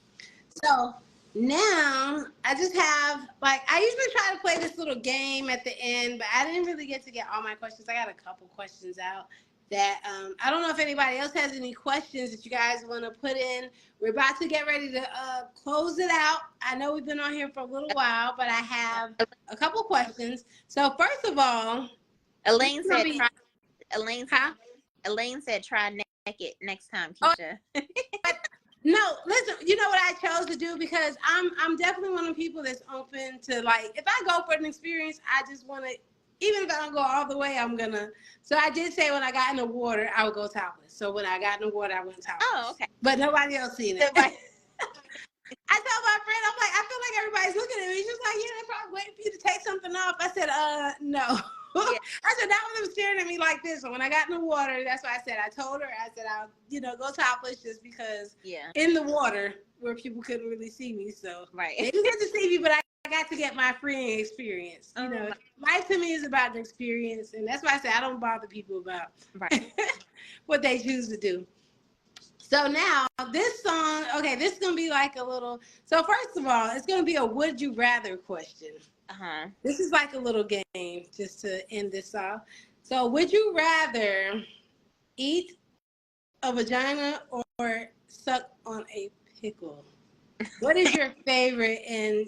Speaker 1: So now I just have, like, I usually try to play this little game at the end, but I didn't really get to get all my questions. I got a couple questions out that I don't know if anybody else has any questions that you guys want to put in. We're about to get ready to close it out. I know we've been on here for a little while, but I have a couple questions. So first of all,
Speaker 2: Elaine said try naked next time, Keisha.
Speaker 1: No, listen, you know what I chose to do, because I'm definitely one of the people that's open to, like, if I go for an experience, I just want to, even if I don't go all the way, I'm gonna. So I did say when I got in the water, I would go topless. So when I got in the water, I went topless.
Speaker 2: Oh, okay.
Speaker 1: But nobody else seen it. I told my friend, I'm like, I feel like everybody's looking at me. She's like, yeah, they're probably waiting for you to take something off. I said, no.
Speaker 2: Yeah.
Speaker 1: I said, that was them staring at me like this. So when I got in the water, that's why I said, I told her, I said, I'll, go topless just because in the water where people couldn't really see me. So
Speaker 2: right.
Speaker 1: they didn't get to see me, but I got to get my freeing experience. Life to me is about the experience. And that's why I said, I don't bother people about what they choose to do. So now this song, okay, this is going to be like a little, so first of all, it's going to be a would you rather question. This is like a little game just to end this off. So would you rather eat a vagina or suck on a pickle? What is your favorite and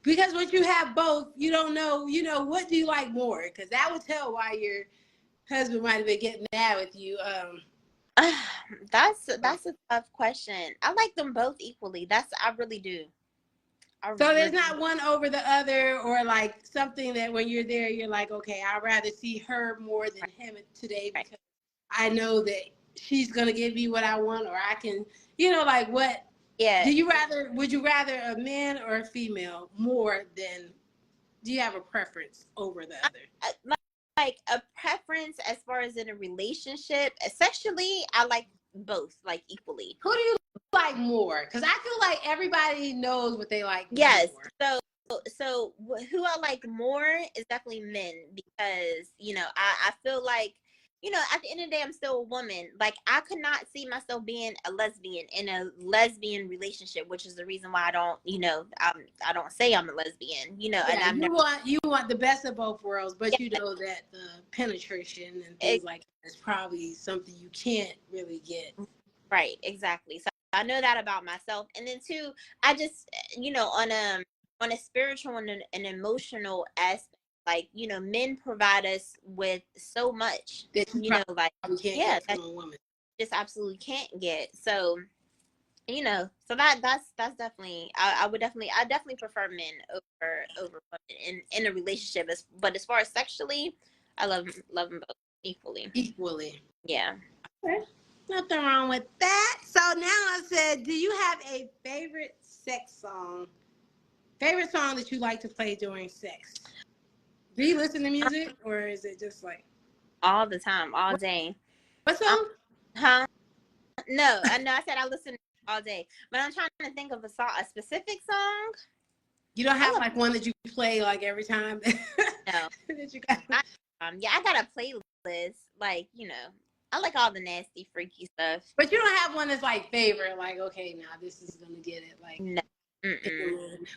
Speaker 1: because once you have both, you don't know, what do you like more? Because that would tell why your husband might have been getting mad with you.
Speaker 2: That's a tough question. I like them both equally. I really do.
Speaker 1: So there's not one over the other, or like something that when you're there, you're like, okay, I'd rather see her more than him today because I know that she's going to give me what I want, or I can, like what? Yeah. Would you rather a man or a female more than, do you have a preference over the other?
Speaker 2: Like a preference as far as in a relationship, sexually, I like both, like equally.
Speaker 1: Who do you like more? Because I feel like everybody knows what they like more.
Speaker 2: Yes. So who I like more is definitely men because, I feel like, at the end of the day, I'm still a woman. Like, I could not see myself being a lesbian in a lesbian relationship, which is the reason why I don't, I don't say I'm a lesbian, and
Speaker 1: you want the best of both worlds, but you know that the penetration and things like that is probably something you can't really get.
Speaker 2: Right, exactly. So I know that about myself. And then two, I just, on a spiritual and an emotional aspect, like, men provide us with so much that that just absolutely can't get. So, so that's definitely, I definitely prefer men over women in a relationship. But as far as sexually, I love them both equally. Yeah.
Speaker 1: Okay. Nothing wrong with that. So now I said, do you have a favorite sex song? Favorite song that you like to play during sex? Do you listen to music, or is it just like
Speaker 2: all the time, all day?
Speaker 1: What song?
Speaker 2: No, I said I listen all day, but I'm trying to think of a specific song.
Speaker 1: You don't have like one that you play like every time.
Speaker 2: No.
Speaker 1: That you got.
Speaker 2: I got a playlist. Like, I like all the nasty, freaky stuff.
Speaker 1: But you don't have one that's like favorite. Like, okay, now this is gonna get it. Like,
Speaker 2: no.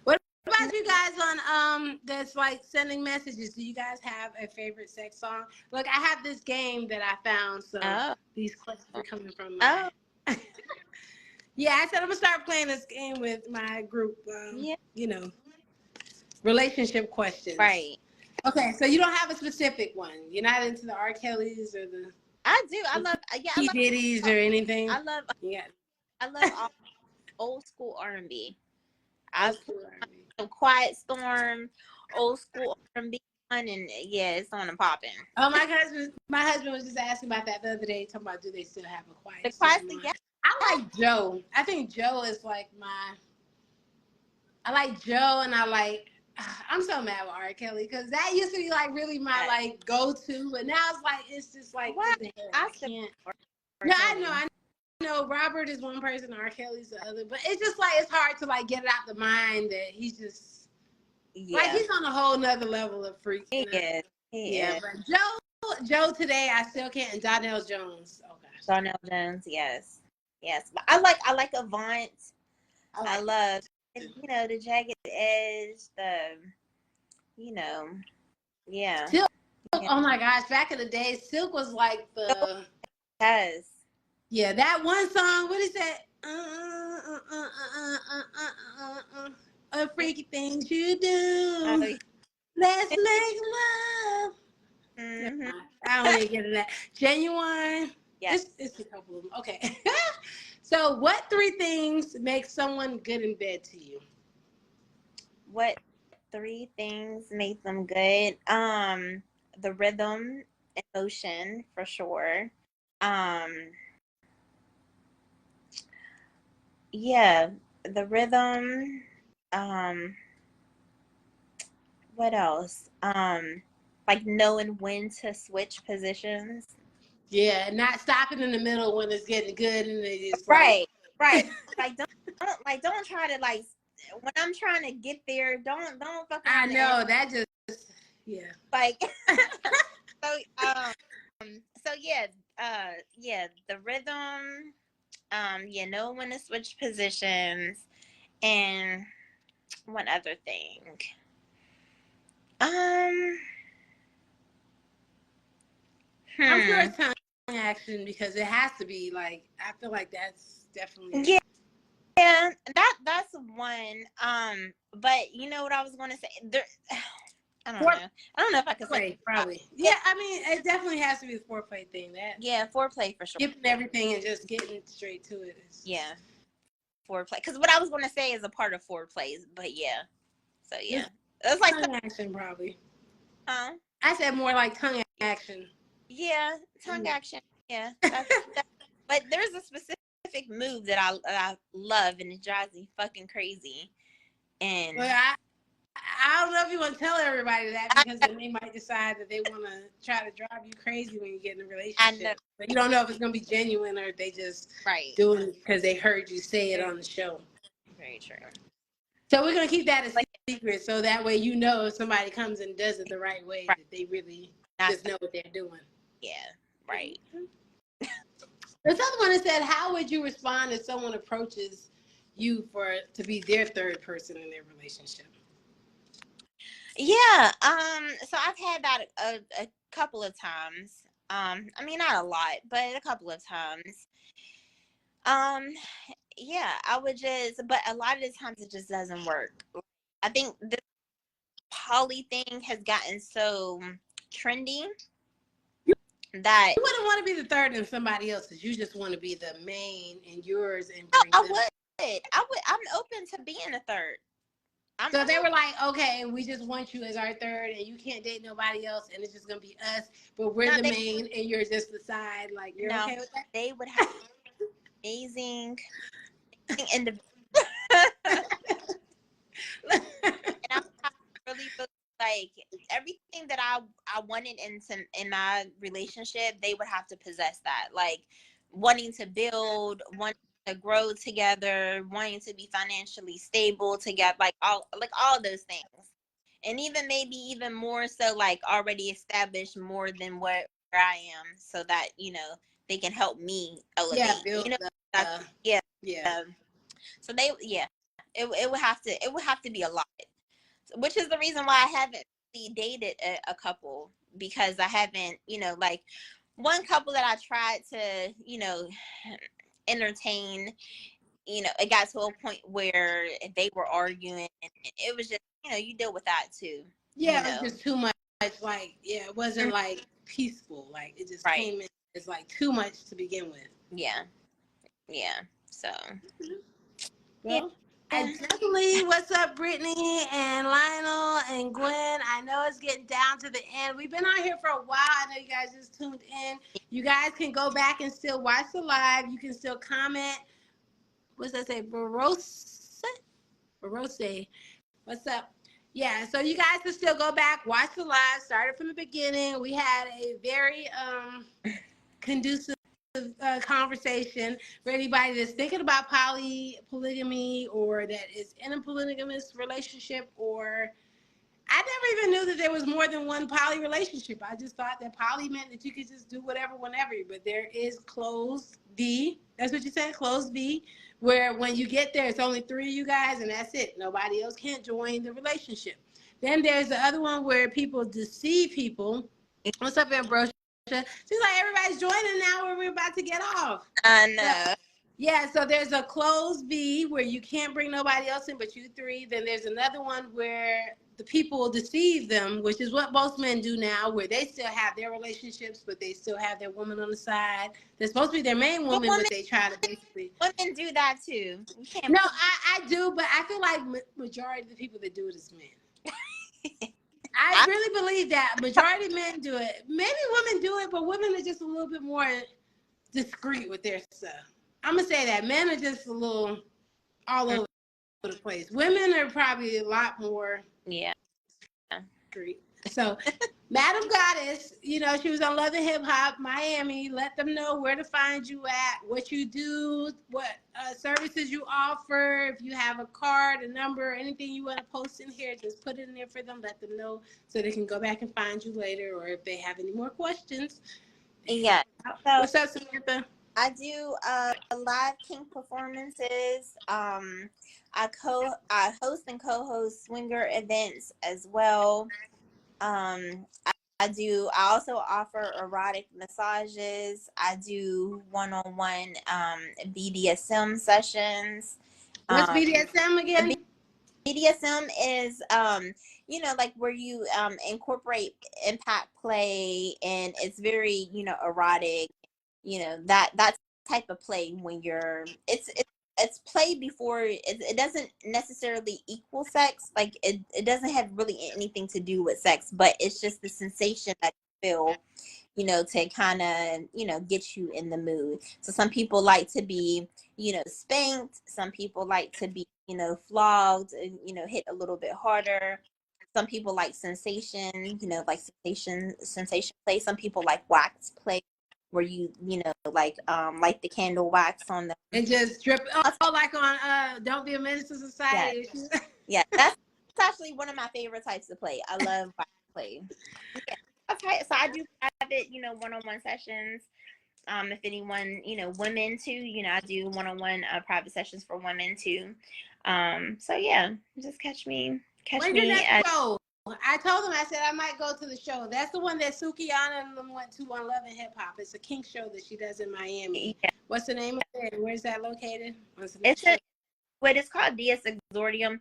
Speaker 1: What about you guys on that's like sending messages? Do you guys have a favorite sex song? Look, I have this game that I found, so these questions are coming from my. Yeah, I said I'm gonna start playing this game with my group. Relationship questions.
Speaker 2: Right.
Speaker 1: Okay, so you don't have a specific one. You're not into the R. Kellys or the.
Speaker 2: I do. I love.
Speaker 1: P. Diddy's or anything.
Speaker 2: I love all old school R&B. Some Quiet Storm, old school R&B one, and it's on and popping.
Speaker 1: Oh, my husband was just asking about that the other day, talking about do they still have a Quiet Storm? I like Joe. I think Joe is like I like Joe, and I'm so mad with R. Kelly because that used to be like really my like go-to, but now it's just like what the hell? I can't. No, I know. Robert is one person, R. Kelly's the other, but it's just like it's hard to like get it out the mind that he's just like he's on a whole nother level of freak. Yeah, but Joe today I still can't. And Donnell Jones. Oh gosh.
Speaker 2: Donnell Jones, yes. But I like Avant. I love the Jagged Edge,
Speaker 1: Silk. Oh my gosh, back in the day, Silk was like the yeah, that one song, what is that? Freaky things you do. Let's make love. Mm-hmm. I don't even get into that. Genuine. Yes. It's a couple of them. Okay. So what 3 things make someone good in bed to you?
Speaker 2: What 3 things make them good? The rhythm, emotion, for sure. The rhythm, what else? Like knowing when to switch positions.
Speaker 1: Yeah, not stopping in the middle when it's getting good and they just like
Speaker 2: Right. Like don't try to like when I'm trying to get there. Don't fuck
Speaker 1: I
Speaker 2: around the end.
Speaker 1: know that just
Speaker 2: Like so so yeah, the rhythm. Yeah, know when to switch positions, and one other thing. Um.
Speaker 1: I'm sure it's tongue action because it has to be like I feel like that's definitely
Speaker 2: Yeah, that's one. But you know what I was going to say? There, I don't know. I don't know if I can say
Speaker 1: foreplay probably. Yeah, I mean it definitely has to be the foreplay thing. That
Speaker 2: foreplay for sure.
Speaker 1: skipping everything and just getting straight to it is
Speaker 2: foreplay. Because what I was going to say is a part of foreplay, but yeah. So yeah, it's like
Speaker 1: tongue action probably.
Speaker 2: Huh?
Speaker 1: I said more like tongue action.
Speaker 2: Yeah, tongue action. Yeah, that's but there's a specific move that I love and it drives me fucking crazy. And
Speaker 1: well, I don't know if you want to tell everybody that because then they might decide that they want to try to drive you crazy when you get in a relationship. But you don't know if it's going to be genuine or if they just doing it because they heard you say it on the show.
Speaker 2: Very true.
Speaker 1: So we're going to keep that a secret so that way you know if somebody comes and does it the right way, that they really just know what they're doing.
Speaker 2: Yeah, right.
Speaker 1: There's another one that said, how would you respond if someone approaches you to be their third person in their relationship?
Speaker 2: Yeah, so I've had that a couple of times. I mean not a lot, but a couple of times. Yeah, I would but a lot of the times it just doesn't work. I think the poly thing has gotten so trendy that
Speaker 1: you wouldn't want to be the third in somebody else's. You just want to be the main in yours and
Speaker 2: no,
Speaker 1: bring them.
Speaker 2: I'm open to being a third.
Speaker 1: So they were like, okay, we just want you as our third and you can't date nobody else and it's just going to be us, but we're the main and you're just the side. Like, you're okay with that?
Speaker 2: They would have amazing individual. And I really feel like everything that I wanted in my relationship, they would have to possess that. Like wanting to build, wanting to grow together, wanting to be financially stable together, like all those things. And even more so like already established more than where I am so that, they can help me elevate.
Speaker 1: Yeah, build
Speaker 2: So it would have to be a lot, which is the reason why I haven't really dated a couple, because I haven't, like one couple that I tried to, entertain, it got to a point where they were arguing and it was just, you deal with that too.
Speaker 1: Yeah, it was just too much. Like, yeah, it wasn't like peaceful. Like it just came in. It's like too much to begin with.
Speaker 2: Yeah. So.
Speaker 1: Well, I definitely. What's up, Brittany and Lionel and Gwen? I know it's getting down to the end. We've been on here for a while. I know you guys just tuned in. You guys can go back and still watch the live. You can still comment. What's that say? Barose? What's up? Yeah, so you guys can still go back, watch the live, started from the beginning. We had a very conducive conversation for anybody that's thinking about polygamy or that is in a polygamous relationship, or I never even knew that there was more than one poly relationship. I just thought that poly meant that you could just do whatever whenever, but there is closed V. That's what you said, closed V, where when you get there, it's only 3 of you guys and that's it. Nobody else can't join the relationship. Then there's the other one where people deceive people. What's up, Ambrosia? She's like, everybody's joining now where we're about to get off.
Speaker 2: I know.
Speaker 1: Yeah, so there's a closed V where you can't bring nobody else in but you 3. Then there's another one where the people will deceive them, which is what most men do now, where they still have their relationships, but they still have their woman on the side. They're supposed to be their main woman, but they try to basically...
Speaker 2: Women do that too.
Speaker 1: No, I do, but I feel like majority of the people that do it is men. I really believe that. Majority of men do it. Maybe women do it, but women are just a little bit more discreet with their stuff. I'm going to say that. Men are just a little all over the place. Women are probably a lot more street. So, Madam Goddess, you know, she was on Love and Hip Hop Miami. Let them know where to find you at, what you do, what services you offer. If you have a card, a number, anything you want to post in here, just put it in there for them. Let them know so they can go back and find you later, or if they have any more questions.
Speaker 2: Yeah. So
Speaker 1: What's up, Samantha?
Speaker 2: I do live kink performances. I host and co-host swinger events as well. I also offer erotic massages. I do one-on-one BDSM sessions.
Speaker 1: What's
Speaker 2: Um,
Speaker 1: BDSM again?
Speaker 2: BDSM is like where you incorporate impact play, and it's very, erotic, that type of play when it's play before it doesn't necessarily equal sex. Like it doesn't have really anything to do with sex, but it's just the sensation that you feel, to kind of, get you in the mood. So some people like to be, spanked. Some people like to be, flogged, and, hit a little bit harder. Some people like sensation, like sensation play. Some people like wax play, where you like the candle wax on the
Speaker 1: And just drip. Oh, like on Don't Be a Menace to Society.
Speaker 2: Yeah, yeah. That's actually one of my favorite types of play. I love wax play. Yeah. Okay, so I do private, one-on-one sessions. If anyone, women too, I do one-on-one private sessions for women too. So yeah, just catch me.
Speaker 1: When's your next show? I told them, I said I might go to the show. That's the one that Sukiyana and them went to on Love and Hip Hop. It's a kink show that she does in Miami.
Speaker 2: Yeah.
Speaker 1: What's the name of it? Where's that located?
Speaker 2: What it's called, DS Exordium.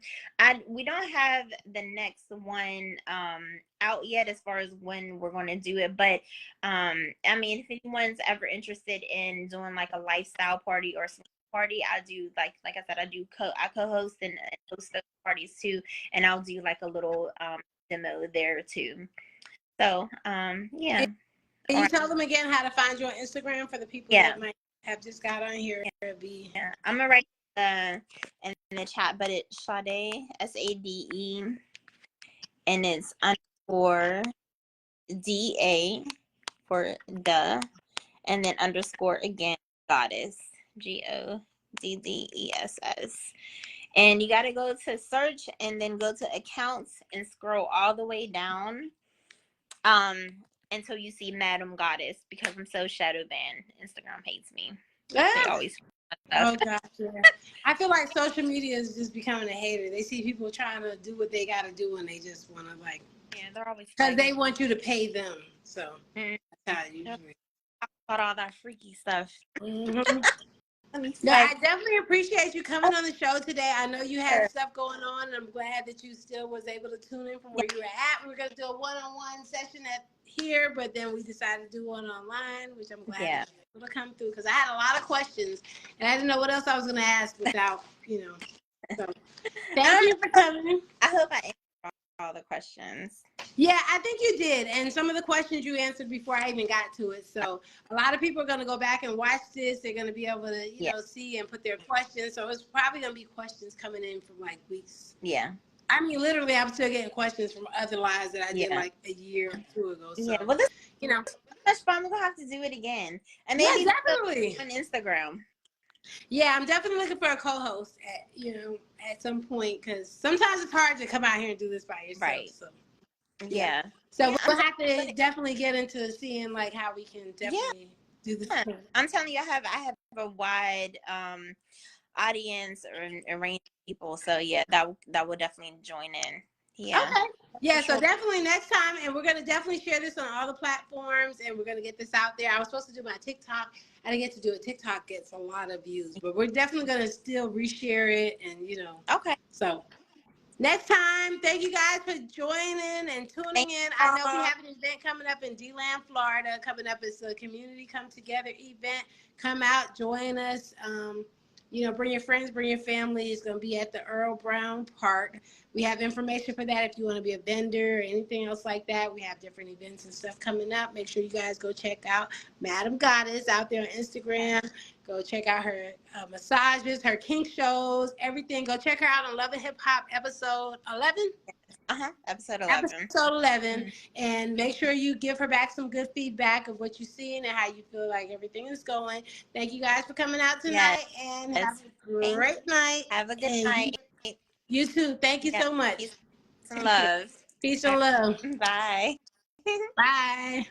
Speaker 2: We don't have the next one out yet as far as when we're going to do it, but I mean, if anyone's ever interested in doing like a lifestyle party or some party, I do like I said, I co-host and host those parties too, and I'll do like a little demo there too. So yeah.
Speaker 1: Can you tell them again how to find you on Instagram for the people that might have just got on here?
Speaker 2: Yeah, I'm gonna write in the chat, but it's Sade, SADE, and it's _ DA for the, and then _ again, Goddess, GODDESS. And you got to go to search and then go to accounts and scroll all the way down until you see Madam Goddess, because I'm so shadow banned. Instagram hates me. They always.
Speaker 1: Oh gosh, yeah. I feel like social media is just becoming a hater. They see people trying to do what they got to do, and they just want to
Speaker 2: they're always
Speaker 1: because they want you to pay them. So that's how it usually.
Speaker 2: About all that freaky stuff.
Speaker 1: Mm-hmm. No, I definitely appreciate you coming on the show today. I know you had stuff going on, and I'm glad that you still was able to tune in from where you were at. We were going to do a one-on-one session here, but then we decided to do one online, which I'm glad that you were able to come through, because I had a lot of questions, and I didn't know what else I was going to ask without, So, thank you for coming.
Speaker 2: I hope I answered all the questions.
Speaker 1: Yeah, I think you did. And some of the questions you answered before I even got to it. So a lot of people are going to go back and watch this. They're going to be able to, see and put their questions. So it's probably going to be questions coming in from like weeks.
Speaker 2: Yeah.
Speaker 1: I mean, literally, I'm still getting questions from other lives that I did like a year or two ago. So,
Speaker 2: yeah, well, this much fun. We're going to have to do it again. And maybe
Speaker 1: definitely
Speaker 2: on Instagram.
Speaker 1: Yeah, I'm definitely looking for a co-host at some point, because sometimes it's hard to come out here and do this by yourself. Right. So.
Speaker 2: Yeah.
Speaker 1: So we'll have to definitely get into seeing like how we can definitely do this.
Speaker 2: I'm telling you, I have a wide audience or range of people. So yeah, that will definitely join in. Yeah.
Speaker 1: Okay. Yeah, so definitely next time, and we're going to definitely share this on all the platforms, and we're going to get this out there. I was supposed to do my TikTok. I didn't get to do it. TikTok gets a lot of views, but we're definitely going to still reshare it, and
Speaker 2: Okay.
Speaker 1: So next time, thank you guys for joining and tuning in. I know we have an event coming up in D-Land, Florida, coming up. It's a community come together event. Come out, join us. Bring your friends, bring your family. It's going to be at the Earl Brown Park. We have information for that if you want to be a vendor or anything else like that. We have different events and stuff coming up. Make sure you guys go check out Madam Goddess out there on Instagram. Go check out her massages, her kink shows, everything. Go check her out on Love and Hip Hop episode 11.
Speaker 2: Episode 11.
Speaker 1: Episode 11.
Speaker 2: Mm-hmm.
Speaker 1: And make sure you give her back some good feedback of what you're seeing and how you feel like everything is going. Thank you guys for coming out
Speaker 2: Yes.
Speaker 1: tonight, and have a great night.
Speaker 2: Have a good
Speaker 1: And
Speaker 2: night.
Speaker 1: you too. Thank you so much.
Speaker 2: Peace and
Speaker 1: Take care.
Speaker 2: love.
Speaker 1: Peace and love.
Speaker 2: Bye.
Speaker 1: Bye.